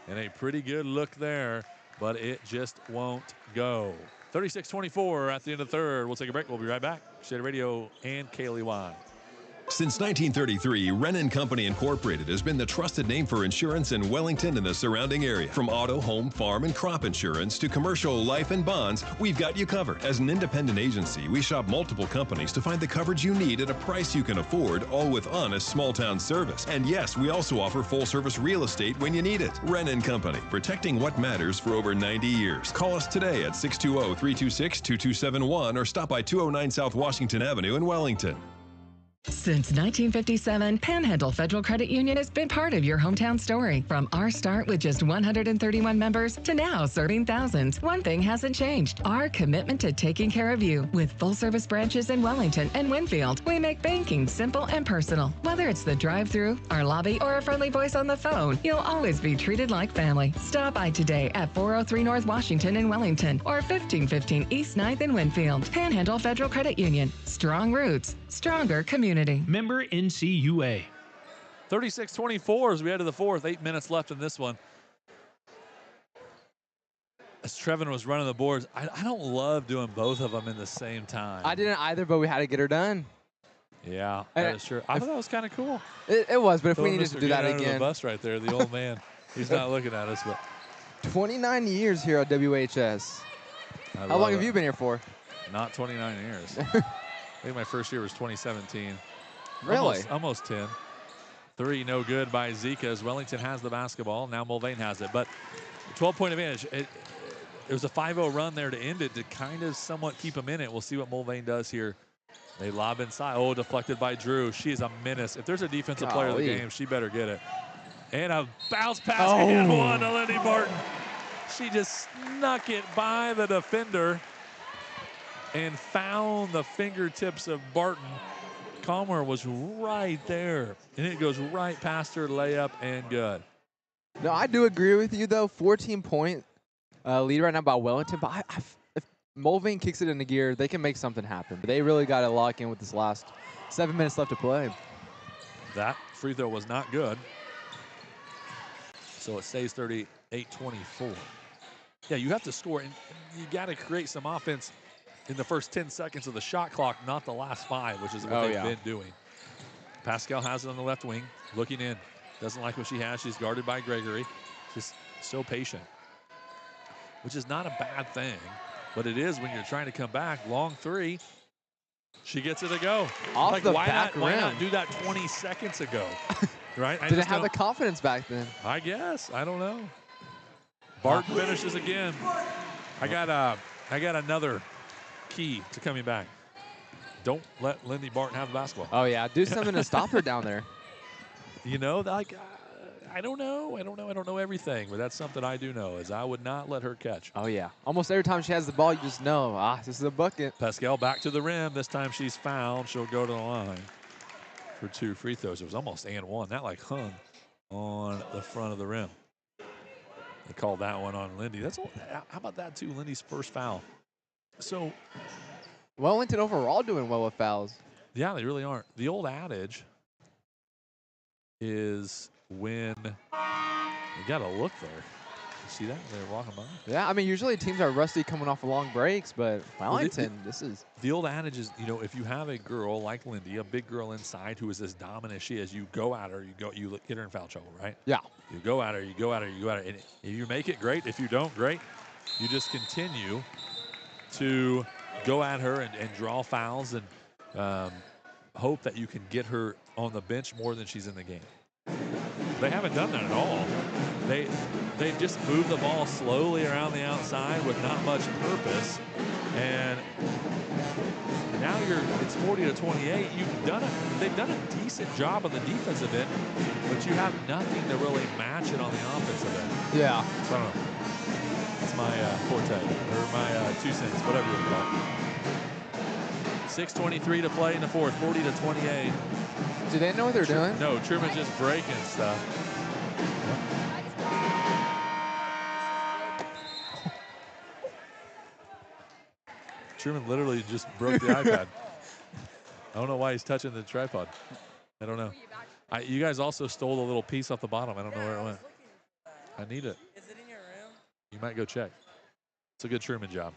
and a pretty good look there, but it just won't go. 36-24 at the end of the third. We'll take a break. We'll be right back. Crusader Radio and KLEY. Since 1933, Wren & Company Incorporated has been the trusted name for insurance in Wellington and the surrounding area. From auto, home, farm, and crop insurance to commercial, life, and bonds, we've got you covered. As an independent agency, we shop multiple companies to find the coverage you need at a price you can afford, all with honest small-town service. And yes, we also offer full-service real estate when you need it. Wren & Company, protecting what matters for over 90 years. Call us today at 620-326-2271 or stop by 209 South Washington Avenue in Wellington. Since 1957, Panhandle Federal Credit Union has been part of your hometown story. From our start with just 131 members to now serving thousands, one thing hasn't changed: our commitment to taking care of you. With full-service branches in Wellington and Winfield, we make banking simple and personal. Whether it's the drive-thru, our lobby, or a friendly voice on the phone, you'll always be treated like family. Stop by today at 403 North Washington in Wellington or 1515 East 9th in Winfield. Panhandle Federal Credit Union. Strong roots, stronger community. Member NCUA. 36-24 as we head to the fourth. 8 minutes left in this one. As Trevin was running the boards, I don't love doing both of them in the same time. I didn't either, but we had to get her done. Yeah, that is true. I thought that was kind of cool. It was, but if we Throwing needed Mr. to do that Get under again. the bus right there, the old man. He's not looking at us, but 29 years here at WHS. How long have you been here for? Not 29 years. I think my first year was 2017. Really? Almost 10. 3 no good by Zika as Wellington has the basketball. Now Mulvane has it. But 12-point advantage. It was a 5-0 run there to end it to kind of somewhat keep them in it. We'll see what Mulvane does here. They lob inside. Oh, deflected by Drew. She is a menace. If there's a defensive player of the game, she better get it. And a bounce pass and one to Lindy Barton. She just snuck it by the defender and found the fingertips of Barton. Calmer was right there, and it goes right past her, layup, and good. No, I do agree with you, though. 14-point lead right now by Wellington, but if Mulvane kicks it into gear, they can make something happen. But they really got to lock in with this last 7 minutes left to play. That free throw was not good, so it stays 38-24. Yeah, you have to score, and you got to create some offense in the first 10 seconds of the shot clock, not the last 5, which is what they've been doing. Pascal has it on the left wing, looking in. Doesn't like what she has. She's guarded by Gregory. Just so patient, which is not a bad thing, but it is when you're trying to come back. Long 3. She gets it to go. Off the back why rim. not do that 20 seconds ago? Right? Didn't have the confidence back then. I guess. I don't know. Barton finishes again. I got another key to coming back. Don't let Lindy Barton have the basketball. Oh, yeah. Do something to stop her down there. You know, like, I don't know. I don't know everything, but that's something I do know is I would not let her catch. Oh, yeah. Almost every time she has the ball, you just know, this is a bucket. Pascal back to the rim. This time she's fouled. She'll go to the line for 2 free throws. It was almost and 1. That, like, hung on the front of the rim. They called that one on Lindy. How about that, too? Lindy's first foul. So Wellington overall doing well with fouls. Yeah, they really aren't. The old adage is when you got to look there. You see that? They're walking by. Yeah, I mean, usually teams are rusty coming off of long breaks, but Wellington, this is. The old adage is, you know, if you have a girl like Lindy, a big girl inside who is as dominant as she is, you go at her, you get her in foul trouble, right? Yeah. You go at her, you go at her, you go at her. And if you make it, great. If you don't, great. You just continue to go at her and draw fouls and hope that you can get her on the bench more than she's in the game. They haven't done that at all. They've just moved the ball slowly around the outside with not much purpose. And now it's 40-28. They've done a decent job on the defensive end, but you have nothing to really match it on the offensive end. Yeah. So I don't know. That's my forte, or my 2 cents, whatever you call it. 6:23 to play in the fourth, 40-28. Do they know what they're doing? No, Truman's just breaking stuff. Truman literally just broke the iPad. I don't know why he's touching the tripod. I don't know. You guys also stole a little piece off the bottom. I don't know where it went. I need it. Is it in your room? You might go check. It's a good Truman job.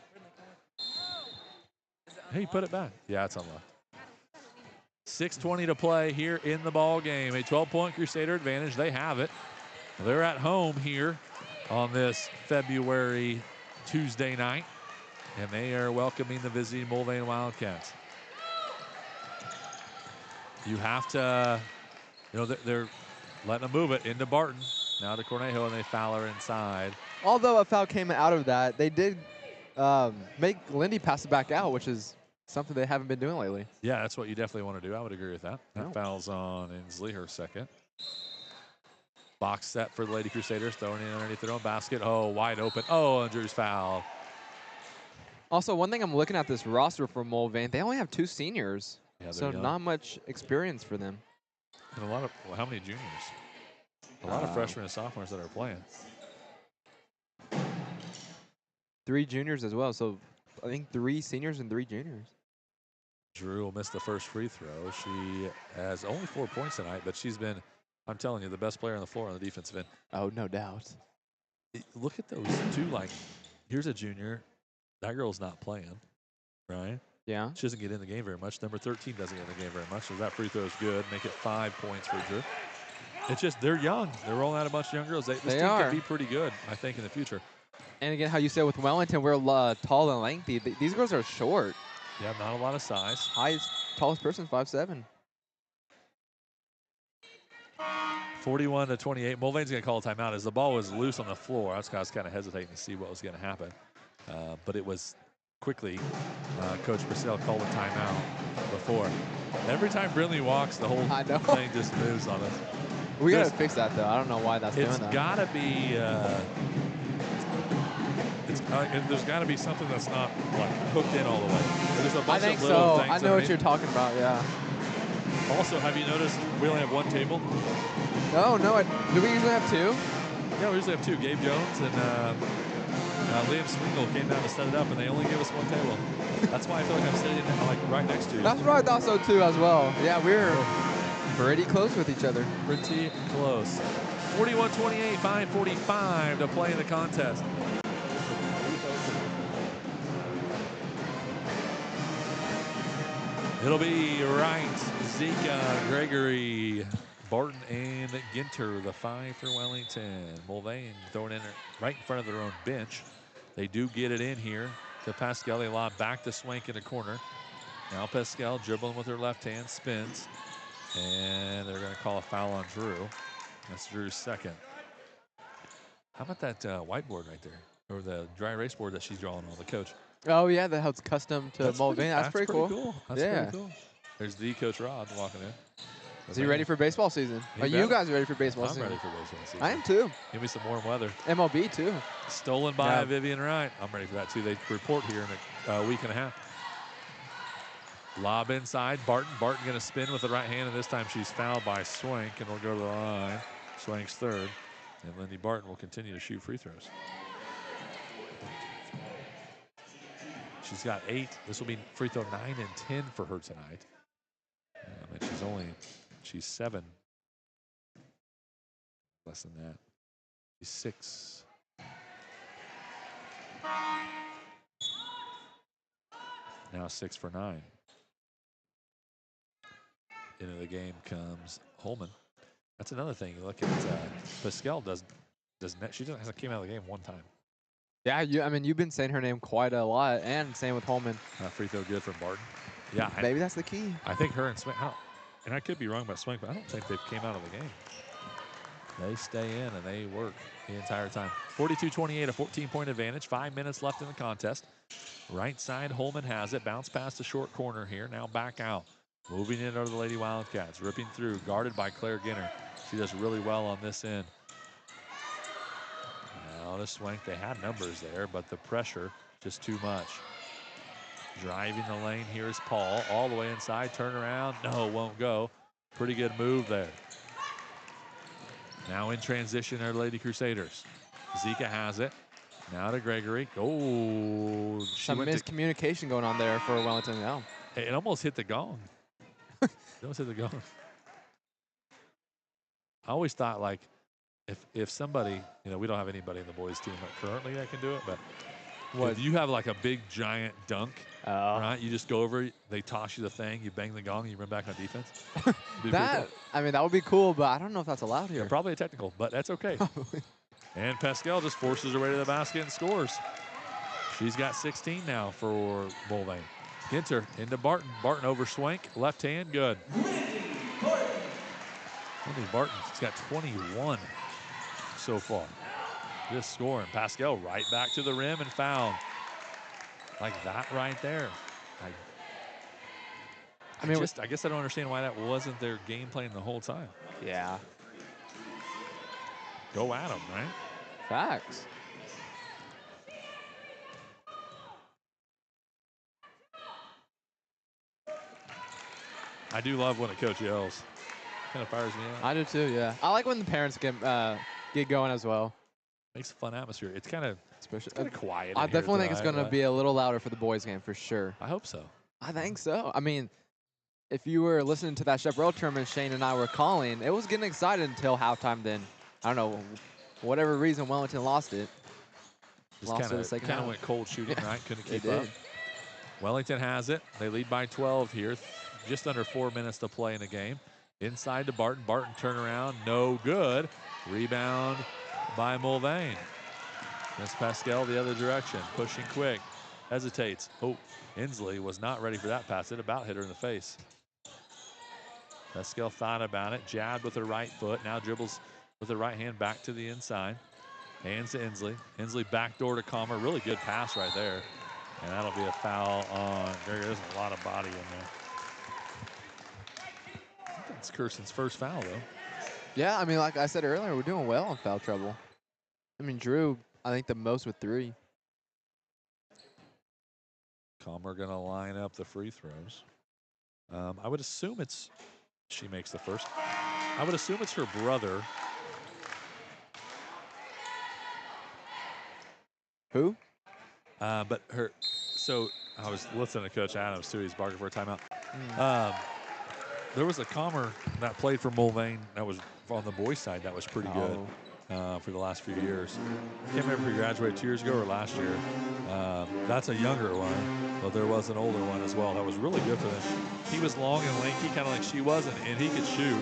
Hey, put it back. Yeah, it's unlocked. 6:20 to play here in the ball game. A 12-point Crusader advantage. They have it. They're at home here on this February Tuesday night, and they are welcoming the visiting Mulvane Wildcats. You have to, they're letting them move it into Barton. Now to Cornejo, and they foul her inside. Although a foul came out of that, they did make Lindy pass it back out, which is something they haven't been doing lately. Yeah, that's what you definitely want to do. I would agree with that. That No. foul's on Inslee, her second. Box set for the Lady Crusaders, throwing it underneath their own basket. Oh, wide open. Oh, and Drew's foul. Also, one thing I'm looking at this roster for Mulvane, they only have 2 seniors. Yeah, so young. not much experience for them. And a lot of, how many juniors? A lot of freshmen and sophomores that are playing. 3 juniors as well. So I think 3 seniors and 3 juniors. Drew will miss the first free throw. She has only 4 points tonight, but she's been, I'm telling you, the best player on the floor on the defensive end. Oh, no doubt. Look at those two. Like, here's a junior. That girl's not playing, right? Yeah. She doesn't get in the game very much. Number 13 doesn't get in the game very much. So that free throw is good. Make it 5 points for Drew. It's just, they're young. They're rolling out a bunch of young girls. This team are. can be pretty good, I think, in the future. And again, how you said with Wellington, we're tall and lengthy. These girls are short. Yeah, not a lot of size. Tallest person, 5'7". 41-28. Mulvane's going to call a timeout as the ball was loose on the floor. I was kind of hesitating to see what was going to happen. But it was quickly. Coach Purcell called a timeout before. Every time Brinley walks, the whole thing just moves on us. We got to fix that, though. I don't know why that's doing that. It's got to be... there's got to be something that's not like hooked in all the way. There's a bunch I think of little so. things I know what you're talking about, yeah. Also, have you noticed we only have 1 table? No. Do we usually have 2? Yeah, we usually have 2. Gabe Jones and Liam Swingle came down to set it up, and they only give us 1 table. That's why I feel like I'm sitting like right next to you. That's what I thought so, too, as well. Yeah, we're pretty close with each other. Pretty close. 41-28, 5:45 to play in the contest. It'll be Wright, Zika, Gregory, Barton, and Ginter, the 5 for Wellington. Mulvane throwing in right in front of their own bench. They do get it in here to Pascal. They lob back to Swank in the corner. Now Pascal dribbling with her left hand, spins. And they're going to call a foul on Drew. That's Drew's second. How about that whiteboard right there? Or the dry erase board that she's drawing on, the coach. Oh, yeah, that's custom to Mulvane. That's pretty cool. That's pretty cool. There's the Coach Rod walking in. Is he ready for baseball season? Are you guys ready for baseball season? I'm ready for baseball season. I am too. Give me some warm weather. MLB too. Stolen by Vivian Wright. I'm ready for that too. They report here in a week and a half. Lob inside. Barton going to spin with the right hand, and this time she's fouled by Swank, and will go to the line. Swank's third. And Lindy Barton will continue to shoot free throws. She's got 8. This will be free throw 9 and 10 for her tonight. And she's 7. Less than that. She's 6. Now 6 for 9. Into the game comes Holman. That's another thing. You look at Pascal she hasn't came out of the game 1 time. Yeah, you've been saying her name quite a lot, and same with Holman. Free throw good from Barton. Yeah, maybe that's the key. I think her and Swank, and I could be wrong about Swank, but I don't think they came out of the game. They stay in and they work the entire time. 42-28, a 14-point advantage. 5 minutes left in the contest. Right side, Holman has it. Bounce past the short corner here. Now back out. Moving in over the Lady Wildcats. Ripping through, guarded by Claire Ginter. She does really well on this end. Now the Swank, they had numbers there, but the pressure just too much. Driving the lane, here's Paul. All the way inside, turn around. No, won't go. Pretty good move there. Now in transition are Lady Crusaders. Zika has it. Now to Gregory. Oh, some miscommunication going on there for Wellington now. It almost hit the gong. It almost hit the gong. I always thought, like, if somebody, we don't have anybody in the boys team currently that can do it, but if you have like a big giant dunk, right? You just go over, they toss you the thing, you bang the gong, you run back on defense. That would be cool, but I don't know if that's allowed here. Yeah, probably a technical, but that's okay. And Pascal just forces her way to the basket and scores. She's got 16 now for Mulvane. Ginter into Barton. Barton over Swank. Left hand, good. Wendy Barton's got 21 so far. Just scoring. Pascal right back to the rim and fouled. Like that right there. I guess I don't understand why that wasn't their game plan the whole time. Yeah. Go at them, right? Facts. I do love when a coach yells. Kind of fires me up. I do too, yeah. I like when the parents get going as well. Makes a fun atmosphere. It's kind of quiet. I definitely think it's going to be a little louder for the boys game for sure. I hope so. I think so. I mean, if you were listening to that Chaparral tournament Shane and I were calling, it was getting excited until halftime. Then I don't know, whatever reason Wellington lost it. Just kind of went cold shooting, right? Couldn't keep up. Wellington has it. They lead by 12 here. Just under 4 minutes to play in the game. Inside to Barton. Barton turnaround, no good. Rebound by Mulvane. That's Pascal the other direction, pushing quick, hesitates. Oh, Inslee was not ready for that pass. It about hit her in the face. Pascal thought about it, jabbed with her right foot, now dribbles with her right hand back to the inside. Hands to Inslee. Inslee backdoor to Comer. Really good pass right there. And that'll be a foul on Gregory. There's a lot of body in there. I think that's Kirsten's first foul, though. Yeah, I mean, like I said earlier, we're doing well in foul trouble. I mean, Drew, I think the most with 3. Comer going to line up the free throws. I would assume she makes the first. I would assume it's her brother. Who? But so I was listening to Coach Adams too. He's bargaining for a timeout. There was a Comer that played for Mulvane that was on the boys' side that was pretty good for the last few years. I can't remember if he graduated 2 years ago or last year. That's a younger one, but there was an older one as well that was really good for them. He was long and lanky, kind of like she was, and he could shoot.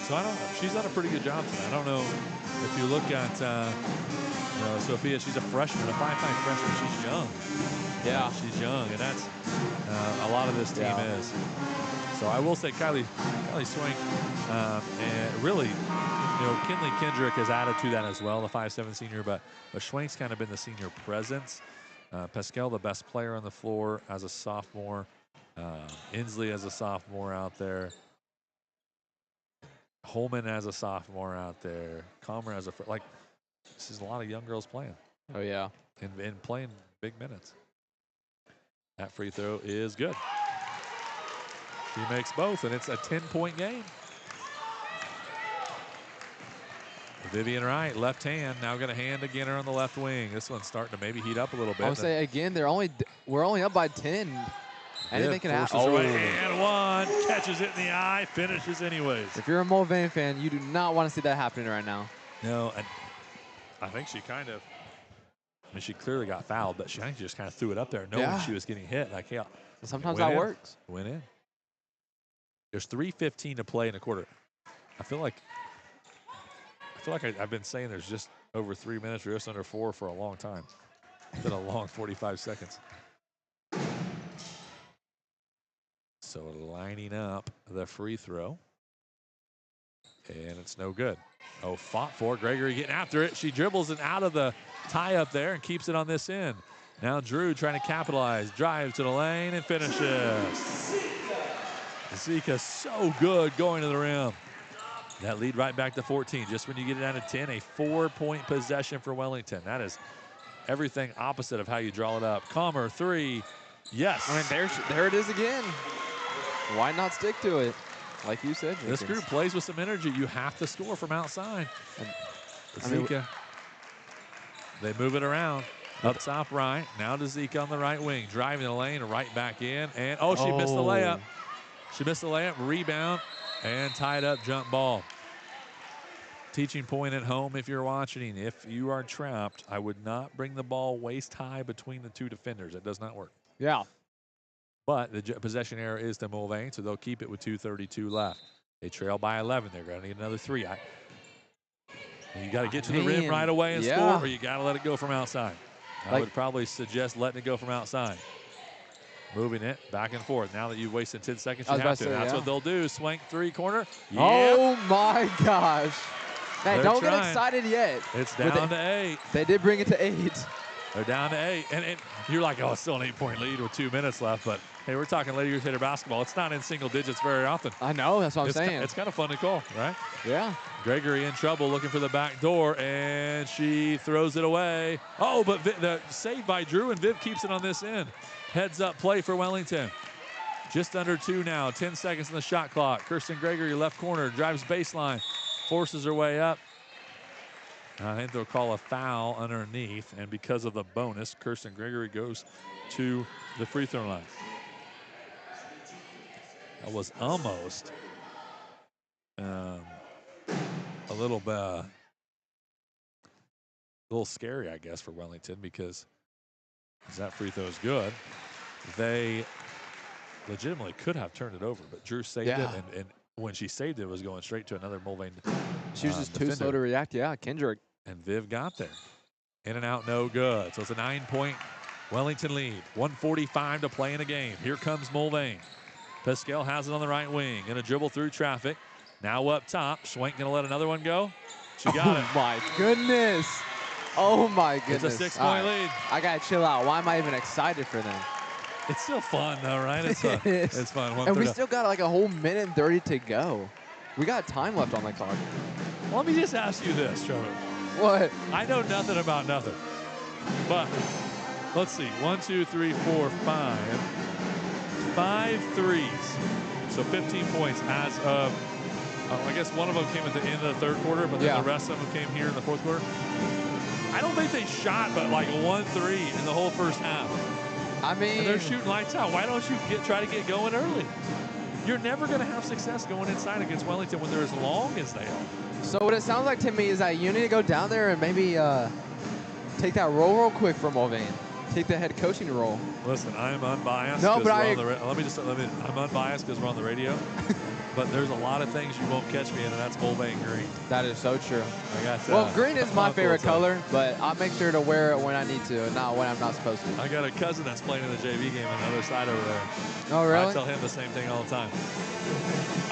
So I don't know. She's done a pretty good job tonight. I don't know if you look at Sophia. She's a freshman, a 5'9" freshman. She's young. Yeah, she's young, and that's a lot of this team is. So I will say Kylie Swank, and really, Kinley Kendrick has added to that as well, the 5'7" senior, but Schwank's kind of been the senior presence. Pascal, the best player on the floor as a sophomore. Inslee as a sophomore out there. Holman as a sophomore out there. Comer as this is a lot of young girls playing. Oh, yeah. And playing big minutes. That free throw is good. She makes both, and it's a 10-point game. Vivian Wright, left hand, now going to hand again her on the left wing. This one's starting to maybe heat up a little bit. I would say, again, we're only up by 10. Anything can happen. And one, catches it in the eye, finishes anyways. If you're a Mulvane fan, you do not want to see that happening right now. No, and I think she she clearly got fouled, but she just kind of threw it up there knowing she was getting hit. Like, hey, sometimes that works. Went in. There's 3:15 to play in the quarter. I feel like I've been saying there's just over 3 minutes or just under 4 for a long time. It's been a long 45 seconds. So lining up the free throw. And it's no good. Oh, fought for. Gregory getting after it. She dribbles it out of the tie up there and keeps it on this end. Now Drew trying to capitalize. Drives to the lane and finishes. Zika so good going to the rim. That lead right back to 14. Just when you get it down to 10, a 4-point possession for Wellington. That is everything opposite of how you draw it up. Comer, 3. Yes. I mean, there it is again. Why not stick to it? Like you said, Jenkins. This group plays with some energy. You have to score from outside. Zika They move it around. Up top right. Now to Zeke on the right wing. Driving the lane, right back in. And, she missed the layup. She missed the layup, rebound, and tied up jump ball. Teaching point at home if you're watching. If you are trapped, I would not bring the ball waist high between the two defenders. It does not work. Yeah. But the possession error is to Mulvane, so they'll keep it with 2:32 left. They trail by 11. They're going to need another 3. You got to get to the rim right away and score, or you got to let it go from outside. I would probably suggest letting it go from outside. Moving it back and forth. Now that you've wasted 10 seconds, you have to. That's what they'll do. Swank 3-corner. Oh, my gosh. Man, don't get excited yet. It's down to 8. They did bring it to 8. They're down to 8. And you're like, it's still an 8-point lead with 2 minutes left. But, hey, we're talking Lady Crusader basketball. It's not in single digits very often. I know. That's what I'm saying. It's kind of fun to call, right? Yeah. Gregory in trouble looking for the back door, and she throws it away. Oh, but the save by Drew, and Viv keeps it on this end. Heads up play for Wellington. Just under 2 now. 10 seconds on the shot clock. Kirsten Gregory, left corner, drives baseline, forces her way up. I think they'll call a foul underneath, and because of the bonus, Kirsten Gregory goes to the free throw line. That was almost a little scary, I guess, for Wellington, because that free throw is good. They legitimately could have turned it over, but Drew saved it, and when she saved it, it was going straight to another Mulvane. She was just too slow to react. Yeah, Kendrick. And Viv got there. In and out, no good. So it's a 9-point Wellington lead. 1:45 to play in a game. Here comes Mulvane. Pascal has it on the right wing. Gonna dribble through traffic. Now up top. Schwenk gonna let another one go. She got it. Oh my goodness. Oh my goodness. It's a 6-point lead. I gotta chill out. Why am I even excited for them? It's still fun though, right? It's fun. It's fun. And we still got like a whole minute and 30 to go. We got time left on the clock. Let me just ask you this, Trevor. What? I know nothing about nothing. But let's see. 1, 2, 3, 4, 5. 5 threes. So 15 points as of, I guess one of them came at the end of the third quarter, but then the rest of them came here in the fourth quarter. I don't think they shot but like 1 3 in the whole first half. I mean, and they're shooting lights out. Why don't you try to get going early? You're never going to have success going inside against Wellington when they're as long as they are. So what it sounds like to me is that you need to go down there and maybe take that role real quick for Mulvane. Take the head coaching role. Listen, I am unbiased. No, but I'm unbiased because we're on the radio. But there's a lot of things you won't catch me in, and that's Mulvane green. That is so true. I got well, green is my favorite color, but I'll make sure to wear it when I need to, and not when I'm not supposed to. I got a cousin that's playing in the JV game on the other side over there. Oh, really? I tell him the same thing all the time.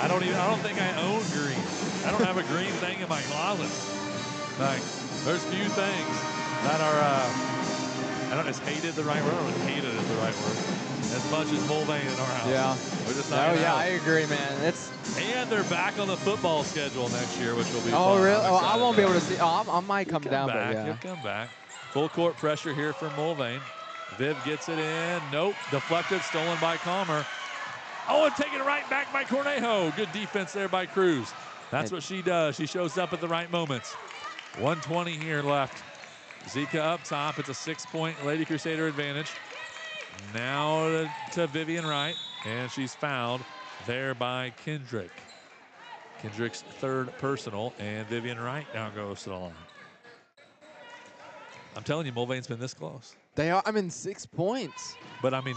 I don't think I own green. I don't have a green thing in my closet. Like, there's few things that are, is hated the right word? I don't know if hated is the right word. As much as Mulvane in our house. Yeah. We're just not I agree, man. And they're back on the football schedule next year, which will be fun. Oh, really? Oh, I won't be able to see. Oh, I might come down, back. but yeah. You'll come back. Full court pressure here for Mulvane. Viv gets it in. Nope. Deflected, stolen by Calmer. Oh, and taken right back by Cornejo. Good defense there by Cruz. That's what she does. She shows up at the right moments. 1:20 here left. Zika up top. It's a 6-point Lady Crusader advantage. Now to Vivian Wright, and she's fouled there by Kendrick. Kendrick's third personal, and Vivian Wright now goes to the line. I'm telling you, Mulvane's been this close. They are. I mean, 6 points. But I mean,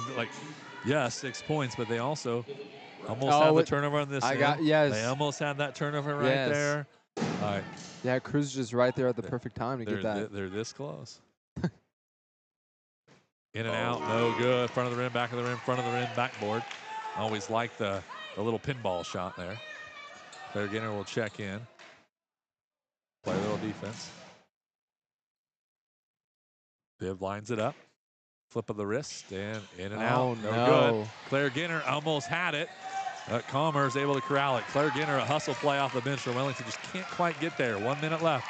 6 points, but they also almost had the turnover on this end. They almost had that turnover right there. All right. Yeah, Cruz is just right there at the perfect time to get that. They're this close. In and out, no good. Front of the rim, back of the rim, front of the rim, backboard. Always like the little pinball shot there. Claire Ginner will check in. Play a little defense. Viv lines it up. Flip of the wrist, and in and out. No good. Claire Ginner almost had it. Calmer is able to corral it. Claire Ginner, a hustle play off the bench for Wellington. Just can't quite get there. 1 minute left.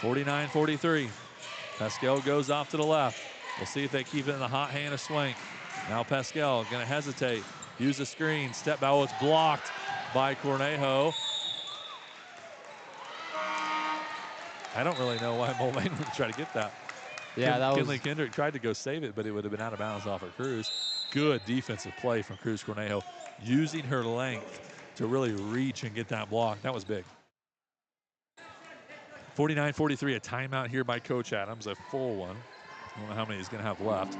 49-43. Pascal goes off to the left. We'll see if they keep it in the hot hand of Swank. Now Pascal going to hesitate. Use the screen. Step back. Oh, it's blocked by Cornejo. I don't really know why Mulvane would try to get that. Yeah, that Kinley was. Kendrick tried to go save it, but it would have been out of bounds off of Cruz. Good defensive play from Cruz Cornejo, using her length to really reach and get that block. That was big. 49-43, a timeout here by Coach Adams, a full one. I don't know how many he's going to have left.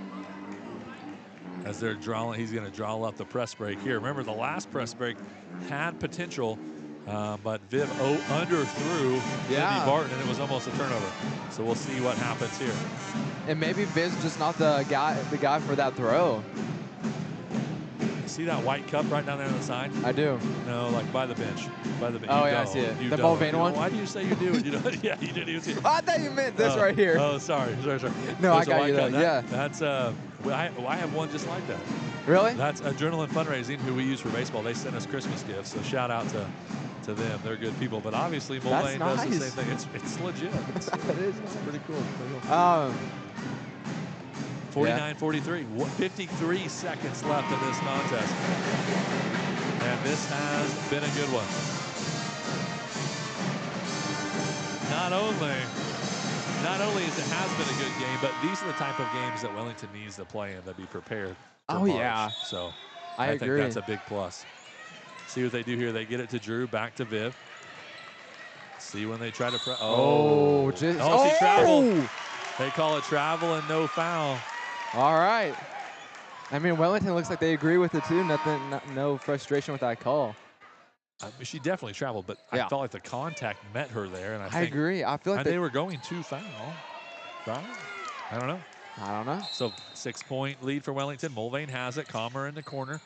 As they're drawing, he's going to draw up the press break here. Remember, the last press break had potential, but Viv underthrew Lindy Barton, and it was almost a turnover. So we'll see what happens here. And maybe Viv's just not the guy for that throw. See that white cup right down there on the side? I do. No, like by the bench. By the bench. Oh, yeah, I see it. The Mulvane one? Why do you say you do it? You don't, yeah, you didn't even see it. I thought you meant this right here. Oh, sorry. No, There's I a got white you, though. cup. Yeah. That's, I have one just like that. Really? That's Adrenaline Fundraising, who we use for baseball. They sent us Christmas gifts, so shout out to them. They're good people. But obviously, Mulvane does the same thing. It's legit. It's pretty cool. 49-43. 53 seconds left in this contest. And this has been a good one. Not only has it been a good game, but these are the type of games that Wellington needs to play in to be prepared for March. Yeah. So I think agree. that's a big plus. See what they do here. They get it to Drew, back to Viv. See when they try to she traveled. They call it travel and no foul. All right. I mean, Wellington looks like they agree with it too. No frustration with that call. She definitely traveled, but I felt like the contact met her there, and I agree. I feel like they were going to foul. Right? I don't know. So 6-point lead for Wellington. Mulvane has it. Comer in the corner.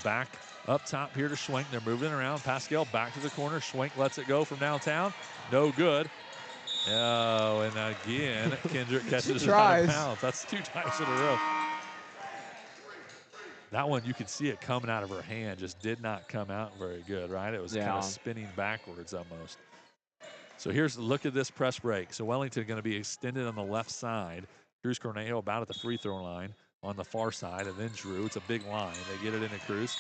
Back up top here to Schwenk. They're moving it around. Pascal back to the corner. Schwenk lets it go from downtown. No good. Oh, and again, Kendrick catches it out of bounds. That's 2 times in a row. That one, you could see it coming out of her hand. Just did not come out very good, right? It was kind of spinning backwards almost. So here's a look at this press break. So Wellington going to be extended on the left side. Cruz Cornejo about at the free throw line on the far side, and then Drew. It's a big line. They get it into Cruz.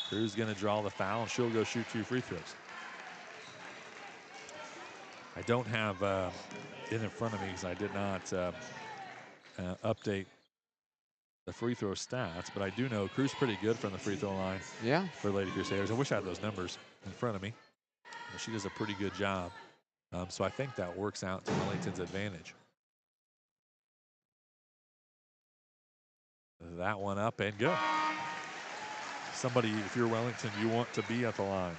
Cruz going to draw the foul, and she'll go shoot 2 free throws. I don't have it in front of me because I did not update the free throw stats, but I do know Cruz pretty good from the free throw line. Yeah. For Lady Crusaders. I wish I had those numbers in front of me. But she does a pretty good job. So I think that works out to Wellington's advantage. That one up and good. Somebody, if you're Wellington, you want to be at the line.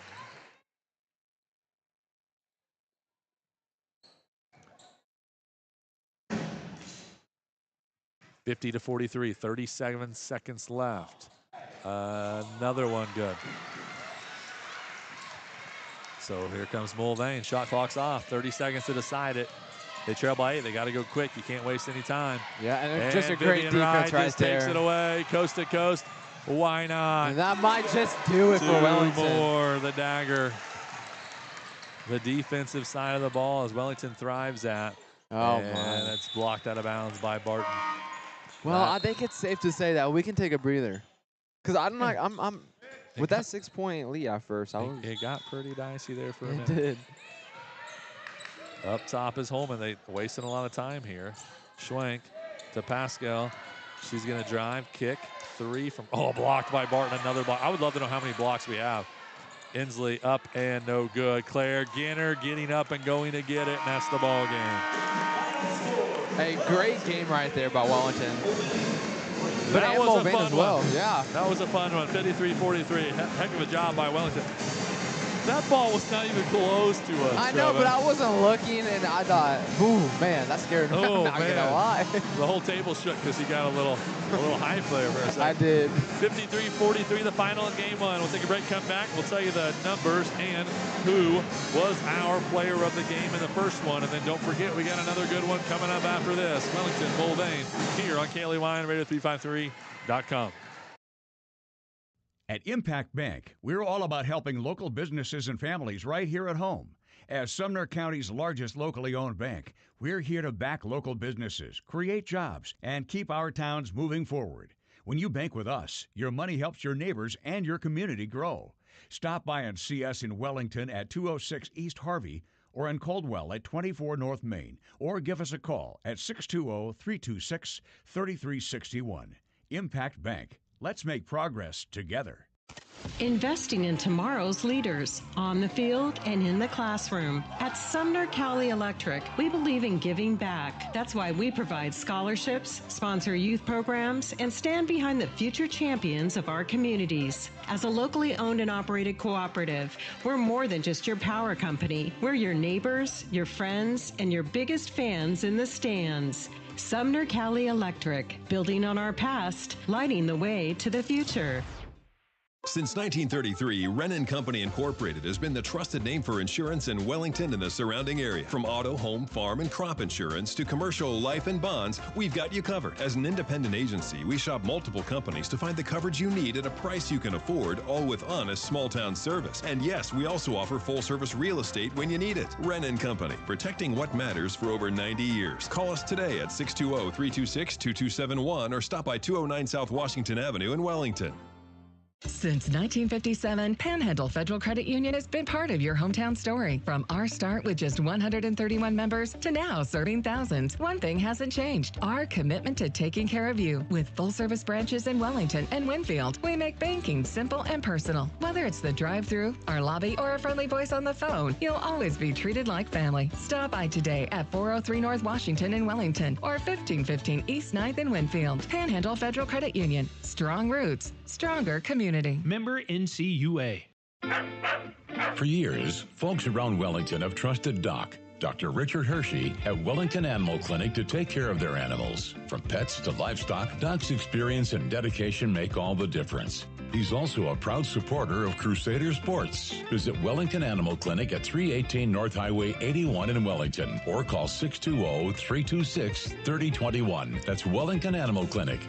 (50-43), 37 seconds left. Another one good. So here comes Mulvane. Shot clock's off. 30 seconds to decide it. They trail by 8. They got to go quick. You can't waste any time. Yeah, and just a great Vivian defense right just there. Takes it away, coast to coast. Why not? And that might just do it for Wellington. 2 more, the dagger. The defensive side of the ball as Wellington thrives at. Oh, and it's blocked out of bounds by Barton. Well, I think it's safe to say that we can take a breather. Because I'm with that 6-point lead at first. It got pretty dicey there for a minute. It did. Up top is Holman. They wasting a lot of time here. Schwenk to Pascal. She's going to drive, kick, 3 from, blocked by Barton, another block. I would love to know how many blocks we have. Inslee up and no good. Claire Ginner getting up and going to get it, and that's the ball game. A great game right there by Wellington. But That was a fun as well. one. Yeah. That was a fun one. 53-43. Heck of a job by Wellington. That ball was not even close to us. I know, but I wasn't looking, and I thought, ooh, man, that scared me. I'm not going to lie. The whole table shook because he got a little high flare for a second. I did. 53-43, the final in game 1. We'll take a break, come back. We'll tell you the numbers and who was our player of the game in the first one. And then don't forget, we got another good one coming up after this. Wellington, Mulvane, here on KLEY and Radio353.com. At Impact Bank, we're all about helping local businesses and families right here at home. As Sumner County's largest locally owned bank, we're here to back local businesses, create jobs, and keep our towns moving forward. When you bank with us, your money helps your neighbors and your community grow. Stop by and see us in Wellington at 206 East Harvey or in Caldwell at 24 North Main, or give us a call at 620-326-3361. Impact Bank. Let's make progress together. Investing in tomorrow's leaders on the field and in the classroom. At Sumner Cali Electric, we believe in giving back. That's why we provide scholarships, sponsor youth programs, and stand behind the future champions of our communities. As a locally owned and operated cooperative, we're more than just your power company. We're your neighbors, your friends, and your biggest fans in the stands. Sumner Cali Electric, building on our past, lighting the way to the future. Since 1933, Wren & Company Incorporated has been the trusted name for insurance in Wellington and the surrounding area. From auto, home, farm, and crop insurance to commercial life and bonds, we've got you covered. As an independent agency, we shop multiple companies to find the coverage you need at a price you can afford, all with honest small-town service. And yes, we also offer full-service real estate when you need it. Wren & Company, protecting what matters for over 90 years. Call us today at 620-326-2271 or stop by 209 South Washington Avenue in Wellington. Since 1957, Panhandle Federal Credit Union has been part of your hometown story. From our start with just 131 members to now serving thousands, one thing hasn't changed: our commitment to taking care of you. With full-service branches in Wellington and Winfield, we make banking simple and personal. Whether it's the drive-through, our lobby, or a friendly voice on the phone, you'll always be treated like family. Stop by today at 403 North Washington in Wellington or 1515 East 9th in Winfield. Panhandle Federal Credit Union. Strong roots, stronger community. Member NCUA. For years, folks around Wellington have trusted Doc, Dr. Richard Hershey at Wellington Animal Clinic to take care of their animals. From pets to livestock, Doc's experience and dedication make all the difference. He's also a proud supporter of Crusader Sports. Visit Wellington Animal Clinic at 318 North Highway 81 in Wellington or call 620-326-3021. That's Wellington Animal Clinic.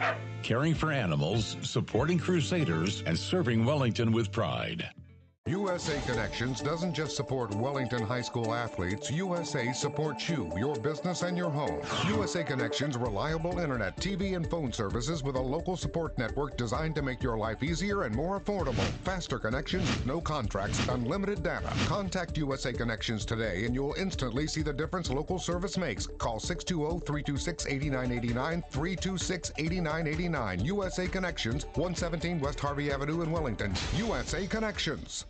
Caring for animals, supporting Crusaders, and serving Wellington with pride. USA Connections doesn't just support Wellington High School athletes. USA supports you, your business, and your home. USA Connections reliable internet, TV, and phone services with a local support network designed to make your life easier and more affordable. Faster connections, no contracts, unlimited data. Contact USA Connections today and you'll instantly see the difference local service makes. Call 620-326-8989, 326-8989. USA Connections, 117 West Harvey Avenue in Wellington. USA Connections.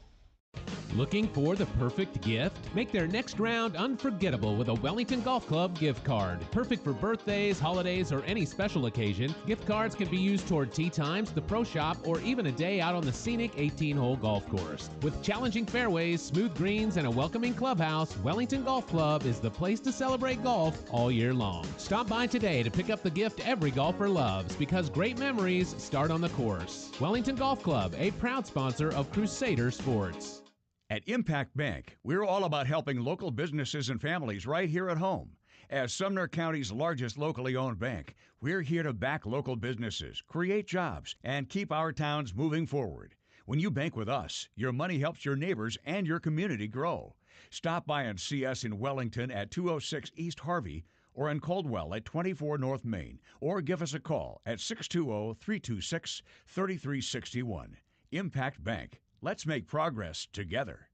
Looking for the perfect gift? Make their next round unforgettable with a Wellington Golf Club gift card. Perfect for birthdays, holidays, or any special occasion, gift cards can be used toward tee times, the pro shop, or even a day out on the scenic 18-hole golf course. With challenging fairways, smooth greens, and a welcoming clubhouse, Wellington Golf Club is the place to celebrate golf all year long. Stop by today to pick up the gift every golfer loves, because great memories start on the course. Wellington Golf Club, a proud sponsor of Crusader Sports. At Impact Bank, we're all about helping local businesses and families right here at home. As Sumner County's largest locally owned bank, we're here to back local businesses, create jobs, and keep our towns moving forward. When you bank with us, your money helps your neighbors and your community grow. Stop by and see us in Wellington at 206 East Harvey or in Caldwell at 24 North Main, or give us a call at 620-326-3361. Impact Bank. Let's make progress together.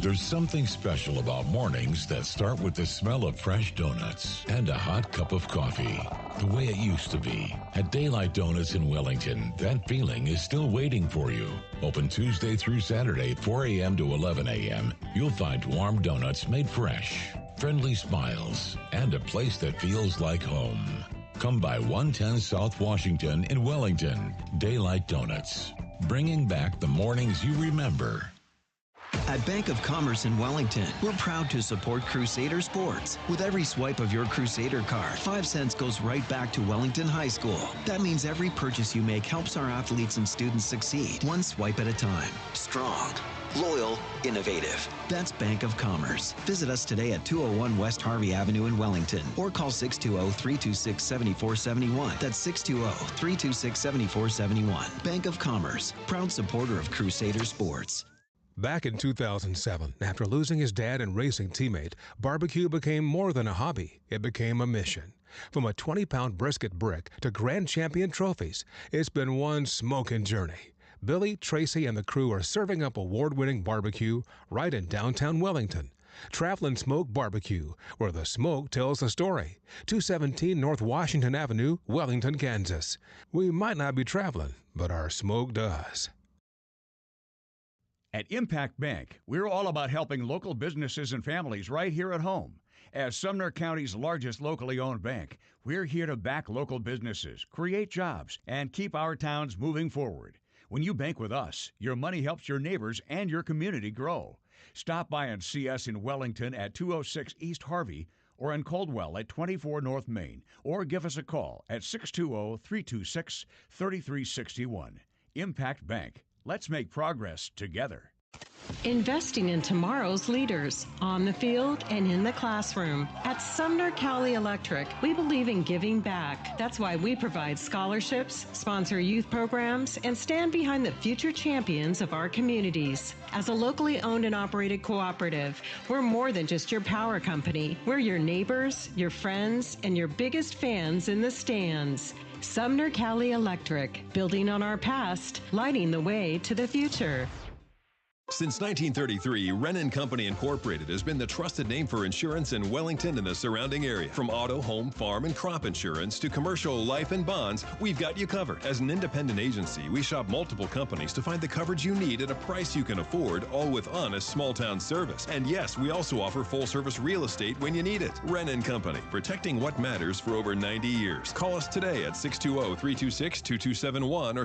There's something special about mornings that start with the smell of fresh donuts and a hot cup of coffee. The way it used to be. At Daylight Donuts in Wellington, that feeling is still waiting for you. Open Tuesday through Saturday, 4 a.m. to 11 a.m. You'll find warm donuts made fresh, friendly smiles, and a place that feels like home. Come by 110 South Washington in Wellington. Daylight Donuts. Bringing back the mornings you remember. At Bank of Commerce in Wellington, we're proud to support Crusader Sports. With every swipe of your Crusader card, 5 cents goes right back to Wellington High School. That means every purchase you make helps our athletes and students succeed, one swipe at a time. Strong, loyal, innovative. That's Bank of Commerce. Visit us today at 201 West Harvey Avenue in Wellington or call 620-326-7471. That's 620-326-7471. Bank of Commerce, proud supporter of Crusader Sports. Back in 2007, after losing his dad and racing teammate, barbecue became more than a hobby. It became a mission. From a 20-pound brisket brick to grand champion trophies, it's been one smoking journey. Billy, Tracy, and the crew are serving up award-winning barbecue right in downtown Wellington. Travelin' Smoke Barbecue, where the smoke tells the story. 217 North Washington Avenue, Wellington, Kansas. We might not be traveling, but our smoke does. At Impact Bank, we're all about helping local businesses and families right here at home. As Sumner County's largest locally owned bank, we're here to back local businesses, create jobs, and keep our towns moving forward. When you bank with us, your money helps your neighbors and your community grow. Stop by and see us in Wellington at 206 East Harvey or in Coldwell at 24 North Main, or give us a call at 620-326-3361. Impact Bank. Let's make progress together. Investing in tomorrow's leaders on the field and in the classroom. At Sumner Cowley Electric, we believe in giving back. That's why we provide scholarships, sponsor youth programs, and stand behind the future champions of our communities. As a locally owned and operated cooperative, we're more than just your power company. We're your neighbors, your friends, and your biggest fans in the stands. Sumner Cowley Electric, building on our past, lighting the way to the future. Since 1933, Wren & Company Incorporated has been the trusted name for insurance in Wellington and the surrounding area. From auto, home, farm, and crop insurance to commercial, life, and bonds, we've got you covered. As an independent agency, we shop multiple companies to find the coverage you need at a price you can afford, all with honest small-town service. And yes, we also offer full-service real estate when you need it. Wren & Company, protecting what matters for over 90 years. Call us today at 620-326-2271 or